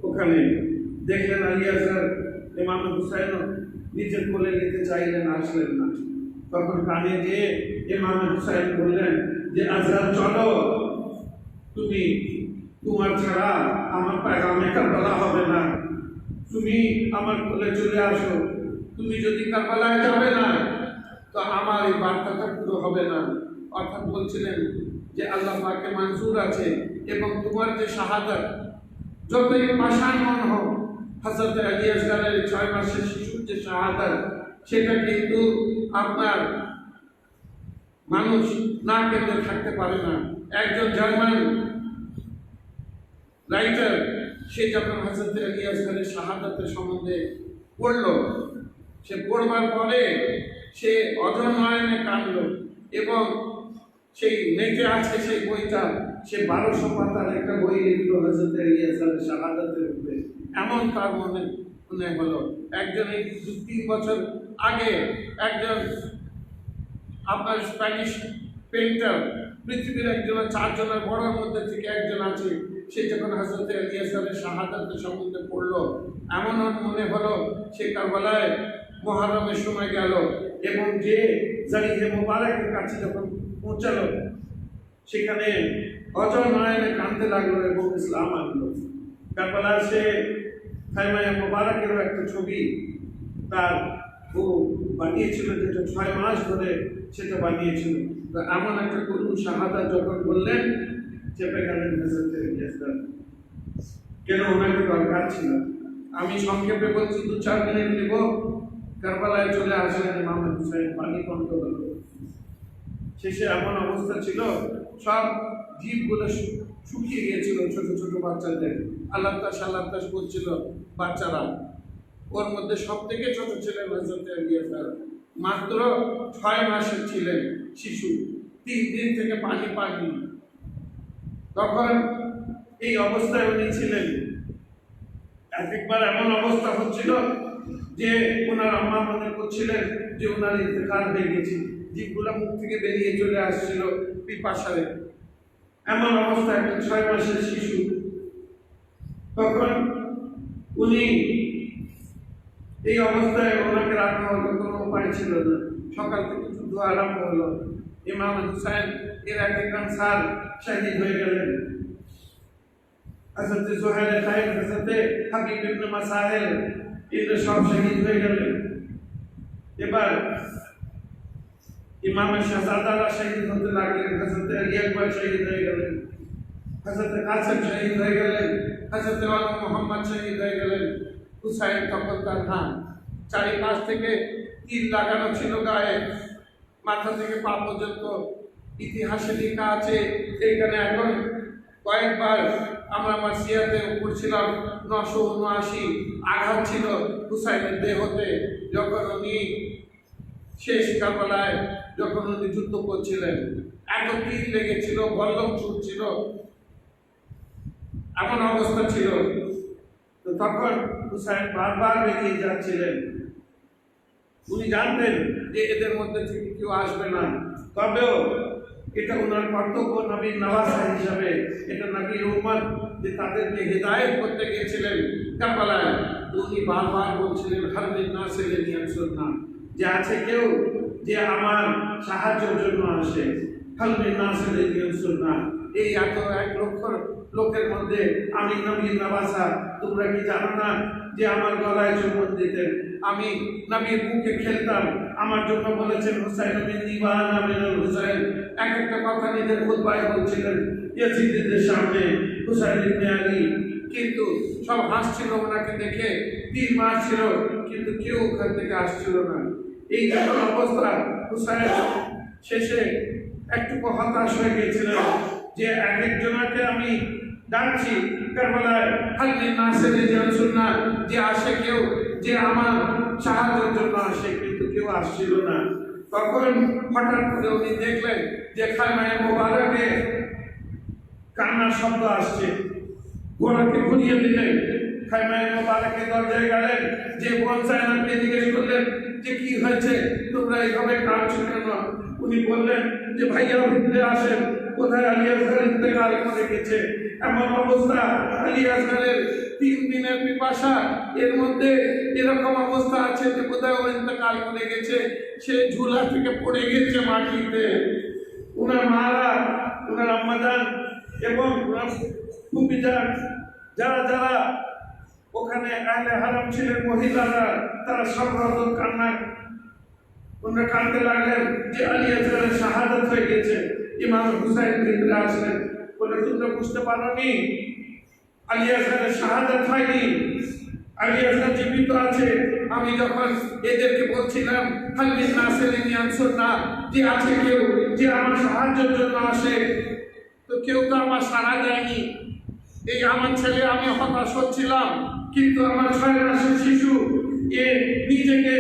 ওখানে দেখলেন আলী আকবর ইমাম হুসাইন নিজের কোলে নিতে চাইলেন, আসলেন না। তখন কানে গিয়ে ইমাম হুসাইন বললেন যে আজহার চলো, তুমি তোমার ছাড়া আমার পেগামে কারবালা হবে না, তুমি আমার কোলে চলে আসো। তুমি যদি কারবালায় যাবে না তো আমার এই বার্তাটা পুরো হবে না। অর্থাৎ বলছিলেন যে আল্লাহ পাকে মঞ্জুর আছে এবং তোমার যে শাহাদাত যতই পাষাণ মন হোক, হযরত আলী আসগরের 6 মাসের শিশুর যে শাহাদাত, সেটা কিন্তু আপনার মানুষ না কেঁদে থাকতে পারে না। একজন জার্মান রাইটার, সে যখন হযরত আলী আসগরের শাহাদাতের সম্বন্ধে পড়ল, সে পড়বার পরে সে অঝর নয়নে কাঁদল এবং সেই নেটে আছে সেই বইটা, সে 1200 পাতার একটা বই লিখল হযরত আলী আসগরের শাহাদাতের উপরে। এমন তার মনে হলো। একজন এই 2-3 বছর আগে একজন আপনার স্প্যানিশ পেইন্টার, পৃথিবীর একজন 4 জনের বড়র মধ্যে থেকে একজন আছে, সে যখন হযরত আলী আসগরের শাহাদাতের সম্বন্ধে পড়লো, এমন মনে হলো সে কারবালায় মুহররমের সময় গেল এবং যে জারিয়ে মোবারকের কাছে যখন পৌঁছালো, সেখানে অজর নয়নে কাঁদতে লাগলো এবং ইসলাম আনলো। কারবালার সে খায়মায়ে মোবারকেরও একটা ছবি তার ও বানিয়েছিল, যেটা 6 মাস ধরে সেটা বানিয়েছিল। তো এমন একটা করুণ শাহাদাত যখন বললেন, চেপে গেলেন হযরত আলী আসগর। কেন ওনাকে দরকার ছিল? আমি সংক্ষেপে বলছি, 2-4 মিনিট নেব। কারবালায় চলে আসলেন ইমাম হুসাইন, পানি কণ্ঠ হল। শেষে এমন অবস্থা ছিল, সব জীবগুলো শুকিয়ে গিয়েছিল, ছোট ছোট বাচ্চাদের আল্লাহ তাশ করছিল বাচ্চারা। ওর মধ্যে সব থেকে ছোট ছিলেন হযরত আলী আসগর, মাত্র 6 মাসের ছিলেন শিশু, 3 দিন থেকে পানি পাননি। তখন এই অবস্থায় উনি ছিলেন। একবার এমন অবস্থা হচ্ছিল যে ওনার আম্মা মনে করছিলেন যে ওনার ইন্তেকাল হয়ে গেছে, জীবগুলা মুখ থেকে বেরিয়ে চলে আসছিল পিপাসারে। এমন অবস্থা একটা 6 মাসের শিশু। তখন উনি এই অবস্থায় ওনাকে রাখা হলো, কোনো উপায় ছিল না। সকাল থেকে যুদ্ধ আরম্ভ হলো। ইমাম হুসাইন এর এক আনসার শহীদ হয়ে গেলেন। হযরত জুহাইর খাইর, হযরত হাবিব ইবনে মাসাহিল, এরা সব শহীদ হয়ে গেলেন। এবার ইমাম শাহজাদারা শহীদ হতে লাগলেন, হযরত আলী আকবর শহীদ হয়ে গেলেন, হযরত কাসেম শহীদ হয়ে গেলেন, হযরত মুহাম্মদ শহীদ হয়ে গেলেন। হুসাইন তখন তার নাম চারিপাশ থেকে তীর লাগানো ছিল গায়ে, মাথা থেকে পা পর্যন্ত। ইতিহাসে লেখা আছে, এইখানে এখন কয়েকবার আমরা মাসিয়াতে উপর ছিলাম, 979 আঘাত ছিল হুসাইনের দেহতে, যখন উনি শেষ কারবালায় যখন উনি যুদ্ধ করছিলেন। এত তীর লেগেছিল, বল্লম ছুটছিল, এমন অবস্থা ছিল। তো তখন হুসাইন বারবার বেরিয়ে যাচ্ছিলেন। উনি জানতেন যে এদের মধ্যে থেকে কেউ আসবে না, তবেও এটা ওনার কর্তব্য নবীর নওয়াজা হিসাবে, এটা নবীর উম্মত যে তাদেরকে হেদায়েত করতে গিয়েছিলেন কারবালায়। উনি বারবার বলছিলেন হারবিন নাসিরিন ইয়ানসুরনা, যে আছে কেউ যে আমার সাহায্যের জন্য আসে, হারবিন নাসিরিন ইয়ানসুরনা। এই এত 1 লক্ষ লোকের মধ্যে আমি নবীর নওয়াজা। তোমরা কি জানো না যে আমার গলায় চুম্বন দিতেন, আমি নবীর বুকে খেলতাম। আমার জন্য বলেছেন হুসাইন বিন দিওয়ানা মিনাল হুসাইন। এক একটা কথা নিজের খুতবায় বলছিলেন ইয়াজিদের সামনে, হুসাইন ইবনে আলী। কিন্তু সব হাসছিল ওনাকে দেখে, তীর মারছিল, কিন্তু কেউ ওখান থেকে আসছিল না। এই যখন অবস্থা, হুসাইন শেষে একটু হতাশ হয়ে গিয়েছিলেন যে এক একজনকে আমি ডাকছি কারবালায়, হারবিন নাসিরিন ইয়ানসুরনা, যে আসে কেউ যে আমার সাহায্যের জন্য আসে, কিন্তু কেউ আসছিল না। তখন হঠাৎ করে উনি দেখলেন যে খায়মায়ে মোবারকে কান্নার শব্দ আসছে। ঘোড়াকে ঘুরিয়ে দিলেন, খায়মায়ে মোবারকে দরজায় গেলেন, যে বোন জায়নাবকে জিজ্ঞেস করলেন যে কি হয়েছে, তোমরা এইভাবে কাঁদছো কেন? উনি বললেন যে ভাইয়া ভিতরে আসেন, কোথায় আলী আসগর ইন্তেকাল করে গেছে। এমন অবস্থা, আলী আসগরের 3 দিনের পিপাসা, এর মধ্যে এরকম অবস্থা আছে যে কোথায় ও ইন্তেকাল করে গেছে, সে ঝুলা থেকে পড়ে গেছে মাটিতে। উনার মারা, উনার আম্মাজান এবং উনার ফুপিজান, যারা যারা ওখানে আহলে হারাম ছিলেন মহিলারা, তারা সর্বরত কান্না, ওনারা কাঁদতে লাগলেন যে আলী আসগরের শাহাদাত হয়ে গেছে। ইমাম হুসাইন ভিতরে আসলেন, বলে তোমরা বুঝতে পারোনি আলী আসগরের শাহাদাত হয়নি, আলী আসগর জীবিত আছে। আমি যখন এদেরকে বলছিলাম হারবিন নাসিরিন ইয়ানসুরনা, যে আছে কেউ যে আমার সাহায্যের জন্য আসে, তো কেউ তো আমার সাড়া দেয়নি। এই আমার ছেলে, আমি হতাশ হচ্ছিলাম, কিন্তু আমার 6 মাসের শিশু এ নিজেকে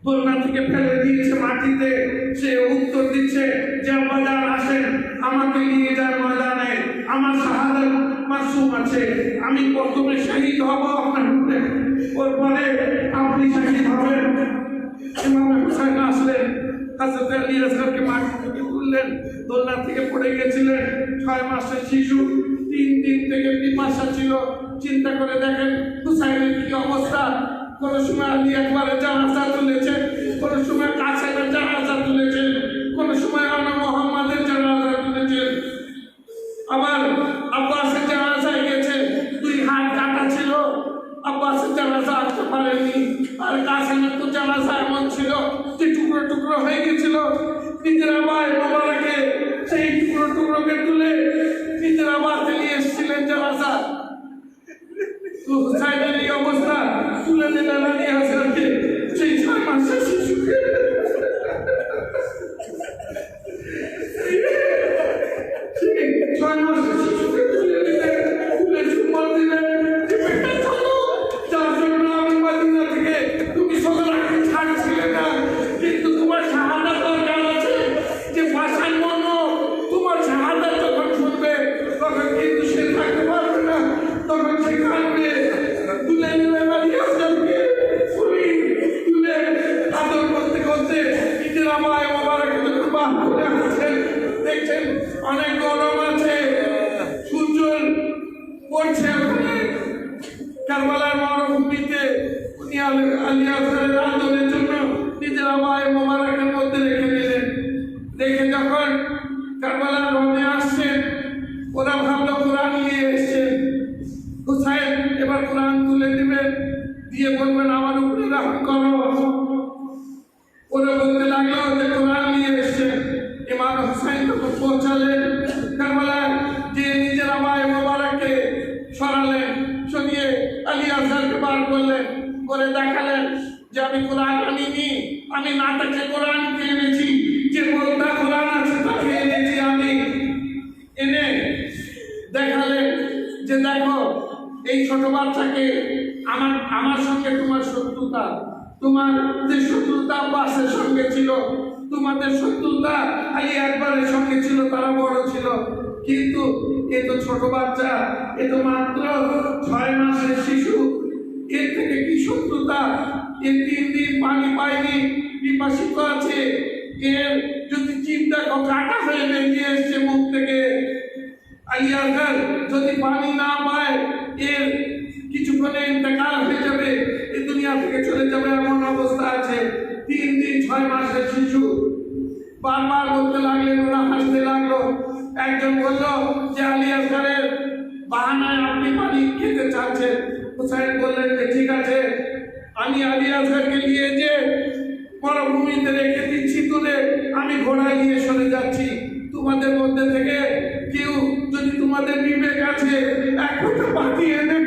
দোলনা থেকে ফেলে দিয়েছে মাটিতে, সে উত্তর দিচ্ছে যে আম্মাজান আসেন, আমাকে নিয়ে যান ময়দানে, আমার শাহাদাত মাসুম আছে, আমি প্রথমে শহীদ হব আপনার হাতে, পরে আপনি শহীদ হবেন। ইমাম হুসাইন আসলেন, হযরত আলী আসগরকে মাটি থেকে তুললেন, দোলনা থেকে পড়ে গেছিলেন 6 মাসের শিশু, 3 দিন থেকে পিপাসা ছিল। চিন্তা করে দেখেন হুসাইনের কি অবস্থা। কোন সময় আলী আকবরের জানাজা তুলেছেন, কোন সময় কাসেমের জানাজা তুলেছেন, কোন সময় আনা মুহাম্মাদের জানাজা তুলেছেন, আবার আব্বাসের জানাজায় গেছে, 2 হাত কাটা ছিল, আব্বাসের জানাজা আসতে পারেনি। আর কাসেমের তো জানাজা এমন ছিল যে টুকরো টুকরো হয়ে গেছিল। নিজের আবায় মোবারকে সেই টুকরো টুকরোকে তুলে নিজের আবাসে নিয়ে এসেছিলেন জানাজা। তো হুসাইনের এই অবস্থা, তুলে দিলেন আলী আসগরকে, সেই 6 মাসের শিশুকে। সেই 6 মাসের শিশুকে তুলে দিলেন, তুলে চুম্বন দিলেন, যে বেটা চলো, যার জন্য আমি মদিনা থেকে তুমি সকলকে ছাড়ছিলে না, কিন্তু তোমার শাহাদাত দরকার আছে, যে ভাষার মন তোমার শাহাদাত যখন শুনবে তখন কিন্তু সে থাকতে পারবে না, তখন সে কাঁদবে। তুলে নিলেন আলী আসগরকে, তুলে আদর করতে করতে নিজের আবায় মোবারকে যখন বাহ করে আসছেন, দেখছেন অনেক গরম আছে, সূর্য পড়ছে ওখানে কারবালার মরুভূমিতে। উনি আলী আসগরের আদরের জন্য নিজের আবায় মোবারকের মধ্যে রেখে দিলেন। দেখে যখন কারবালার রণে আসছেন, ওরা ভাবলো কোরআন নিয়ে এসছেন, ওরা বলতে লাগলো যে কোরআন নিয়ে এসছে। ইমাম হুসাইন তখন পৌঁছালেন কারবালায়, যে নিজের আমায় মোবারককে সরালেন, সরিয়ে আলী আসগারকে বার করলেন, করে দেখালেন যে আমি কোরআন আনিনি, আমি না তাকে কোরআনকে এনেছি, যে বলতা কোরআন আছে তাকে এনেছি আমি। এনে দেখালেন যে দেখো এই ছোট বাচ্চাকে আমার সঙ্গে তোমার শত্রুতা, তোমার যে শত্রুতা আব্বাসের সঙ্গে ছিল, তোমাদের শত্রুতা আলী আকবরের সঙ্গে ছিল, তারা বড় ছিল, কিন্তু এ তো ছোট বাচ্চা, এ তো মাত্র 6 মাসের শিশু, এর থেকে কি শত্রুতা? এর 3 দিন পানি পায়নি, পিপাসিত আছে, এর যদি চিন্তা কাটা হয়ে বেরিয়ে এসছে মুখ থেকে, আলী আকবর যদি পানি না পায় এর কিছুক্ষণে ইন্তেকাল হয়ে যাবে, এই দুনিয়া থেকে চলে যাবে, এমন অবস্থা আছে। 3 দিন 6 মাসের শিশু। বারবার বলতে লাগলেন, ওরা হাসতে লাগলো। একজন বলল যে আলী আসগারের বাহানায় আপনি পানি খেতে চাচ্ছেন। হুসাইন বললেন যে ঠিক আছে, আমি আলী আসগারকে নিয়ে যে মরুভূমিতে রেখে দিচ্ছি তুলে, আমি ঘোড়া নিয়ে সরে যাচ্ছি। তোমাদের মধ্যে থেকে কেউ যদি তোমাদের বিবেক আছে এক ফোঁটা পানি এনে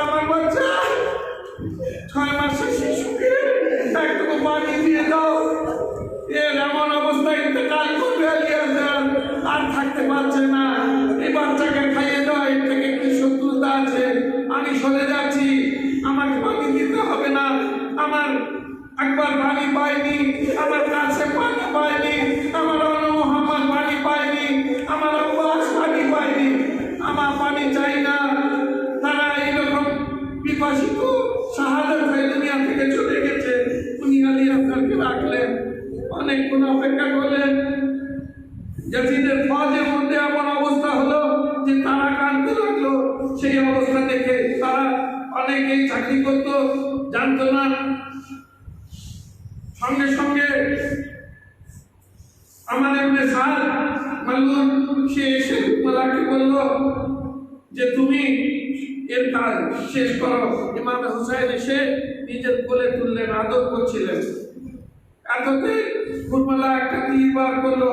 আমার বাচ্চা 6 মাসের শিশুকে একটু পানি দিয়ে দাও, এর এমন অবস্থায় ইন্তেকাল করবে আলী আসগার, আর থাকতে পারছে না, এই বাচ্চাকে খাইয়ে দাও, এর থেকে কি শত্রুতা আছে, আমি সরে যাচ্ছি, আমাকে পানি দিতে হবে না, আমার একবার পানি পাইনি, আমার কাছে পানি পাইনি, আমার মোহাম্মদ পানি পাইনি, আমার আব্বাস পানি পাইনি, আমার পানি চাই না। তারা এইরকম পিপাসিত শাহাদাত হয়ে দুনিয়া থেকে চলে গেছে। উনি আলী আসগারকে রাখলেন, অনেকক্ষণ অপেক্ষা করলেন। ইয়াজিদের ফৌজের মধ্যে এমন অবস্থা হলো যে তারা কাঁদতে লাগলো। সেই অবস্থা দেখে তারা অনেকেই চাকরি করতো, জানতো না। সঙ্গে সঙ্গে আমার এমনি সার মালুম সে এসে হুকমরাকে বলল যে তুমি এর কাজ শেষ করো। ইমাম হুসাইন এসে নিজের কোলে তুললেন, আদর করছিলেন। এততে হুকমরা একটা তীর বার করলো,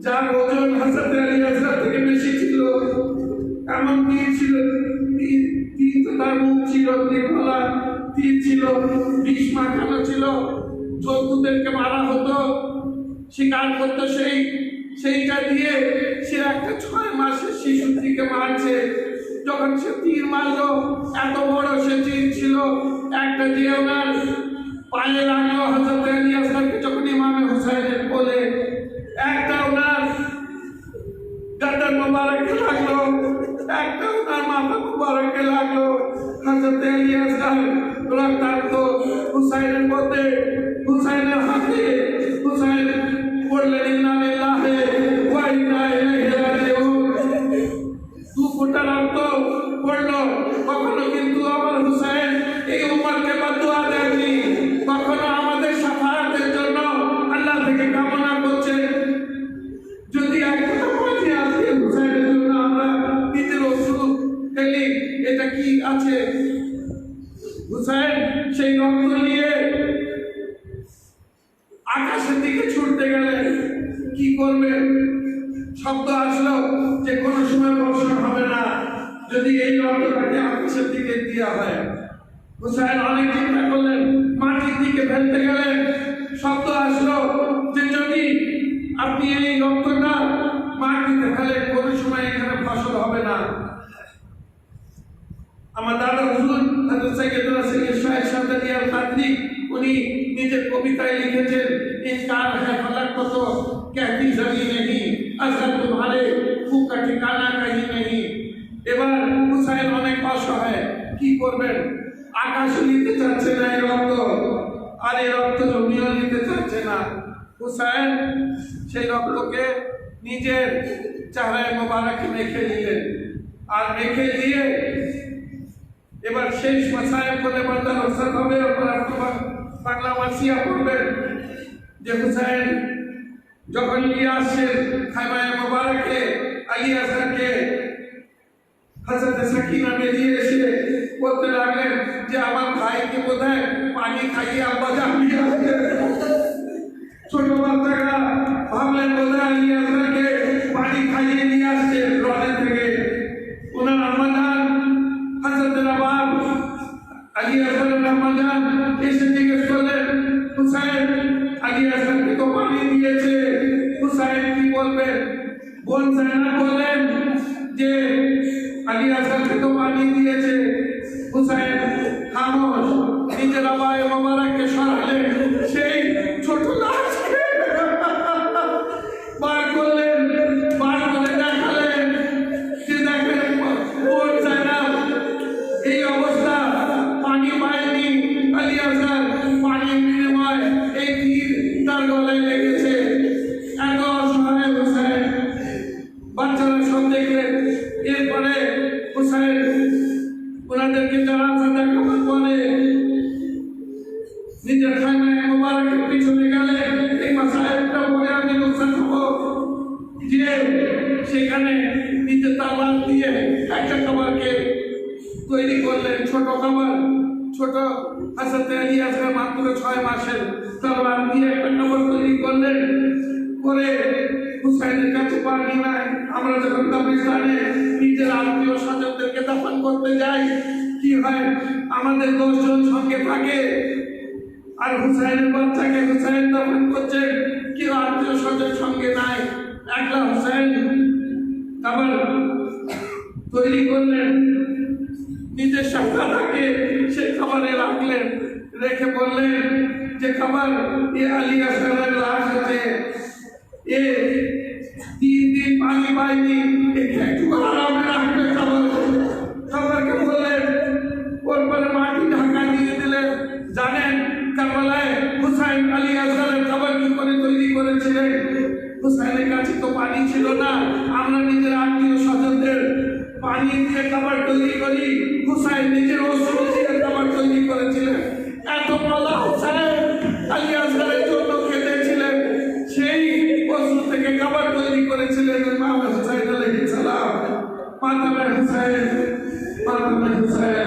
যার ওজন হযরত আলী আসগার থেকে বেশি ছিল। এমন তীর ছিল, তীর তো তার মুখ ছিল, তীরওয়ালা তীর ছিল, বিষ মাখানো ছিল, জন্তুদেরকে মারা হতো, শিকার করতো সেইটা দিয়ে। সে একটা 6 মাসের শিশুর দিকে মারছে। যখন সে তীর মারলো, এত বড় সে তীর ছিল, একটা দিয়ে ওনার পায়ে লাগলো হযরত আলী আসগারকে যখন ইমাম হুসাইনের কোলে, একটা ওনার গাদার মোবারকে লাগলো, একটা ওনার মাথা মোবারকে লাগলো। হযরত আলী আসগার রক্তাক্ত হুসাইনের মধ্যে, হুসাইনের হাতে। হুসাইন বললেন ইন্না লিল্লাহি ওয়া ইন্না ইলাইহি রাজিউন। 2 ফোঁটা রক্ত পড়লো। কখনো কিন্তু আমার হুসাইন এই উম্মতকে বদদুয়া দেননি, কখনো আমাদের শাফাআতের জন্য আল্লাহ থেকে কামনা করছেন। যদি একটা পানি আসে হুসাইনের জন্য আমরা নিজের অশ্রু ফেলি, এটা কি আছে? হুসাইন সেই রক্ত নিয়ে আকাশের দিকে ছুটতে গেলেন। কি করবে? শব্দ আসলো যে কোনো সময় বর্ষণ হবে না যদি এই রক্তটাকে আকাশের দিকে দেওয়া হয়। হুসাইন অনেক চিন্তা করলেন, মাটির দিকে ফেলতে গেলেন। শব্দ আসলো যে যদি আপনি এই রক্তটা মাটিতে ফেলেন, কোনো সময় এখানে ফসল হবে না। আমার দাদা হুজুর হযরত সাইয়েদনা সৈয়দ শাহ শাহজাদি আল কাদরি উনি নিজের কবিতায় লিখেছেন, ইনকার है फलक को तो कहती जमी नहीं, असर तुम्हारे फूक का ठिकाना कहीं नहीं। এবার হুসাইন অনেক অসহায়, কি করবেন? আকাশ নিতে চাচ্ছে না এই রক্ত, আর এই রক্ত জমিও নিতে চাচ্ছে না। হুসাইন সেই রক্তকে নিজের চেহারায় মোবারকে মেখে নিলেন, আর মেখে দিয়ে এবার শেষ মাসায় বলে বান্দার হোসেন হবে। ওপর বাংলা মাসিয়া পড়বেন যে হুসাইন যখন নিয়ে আসছেন খায়মায়ে মোবারকে আলী আসগারকে, হযরত সাকিনা বেরিয়ে এসে বলতে লাগলেন যে আমার ভাইকে বোধহয় পানি খাইয়ে আব্বা জানিয়ে আসছে। ছোট বাচ্চারা ভাবলেন বোধহয় আলী আসগারকে পানি খাইয়ে নিয়ে আসছে রডের থেকে। ওনার আম্মা যান হাজরতের বাপ আলী আসগারের আম্মা যান এসে জিজ্ঞেস করলেন, হুসাইন আলী আসগারকে তো পানি দিয়েছে, হুসাইন কি বলবেন? বোন জায়নাব বললেন যে আলী আসগারকে তো পানি দিয়েছে। হুসাইন খামোশ, নিজের আবায় মোবারককে সরালেন, সেই ছোট লাশকে বার করলেন, বার করে দেখালেন যে দেখেন বোন জায়নাব এই অবস্থা, পানি পায়নি আলী আসগার, পানির বিনিময়ে এই তীর তার গলায় লেগেছে। এত অসহায় হুসাইন। বাচ্চারা সব দেখলেন। এরপরে হুসাইন ওনাদেরকে জানাজা দেখাবার পরে নিজের খানায় মোবারকের পিছনে গেলেন। এই মাসায়েবটা পরে আমি রুখসাত হব, যে সেখানে নিজের তালাক দিয়ে একটা খাবারকে তৈরি করলেন, ছোট খাবার। ছোট হাসাতে আলী আসগার মাত্র 6 মাসের, তালাক দিয়ে একটা খাবার তৈরি করলেন। করে হুসাইনের কাছে পানি নাই। আমরা যখন কবরস্থানে নিজের আত্মীয় স্বজনদেরকে দাফন করতে যাই, কি হয়, আমাদের 10 জন সঙ্গে থাকে, আর হুসাইনের বাচ্চাকে হুসাইন দাফন করছে, কেউ আত্মীয় স্বজন সঙ্গে নাই, একলা হুসাইন খাবার তৈরি করলেন, নিজের সাথে থাকে সেই খাবারে রাখলেন, রেখে বললেন যে খাবার এ আলী আসগারের লাশ আছে, এ 3 দিন পানি পায়নি, একটু আরামে রাখবে খাবার। খাবারকে বললেন, ওর পরে মাটি ঢাকা দিয়ে দিলেন। জানেন কারবালায় হুসাইন আলী আসগারের খাবার কি করে তৈরি করেছিলেন? হুসাইনের কাছে তো পানি ছিল না, আমরা নিজের আত্মীয় স্বজনদের পানি দিয়ে খাবার তৈরি করি। হুসাইন নিজের অস্ত্র দিয়ে খাবার তৈরি করেছিলেন। এত বলা হুসাইন আলী আসগারের জন্য খেতেছিলেন, সেই অস্ত্র থেকে খাবার তৈরি করেছিলেন ইমাম হুসাইন আলাইহিস সালাম। মাতামে হুসাইন, মাতামে হুসাইন।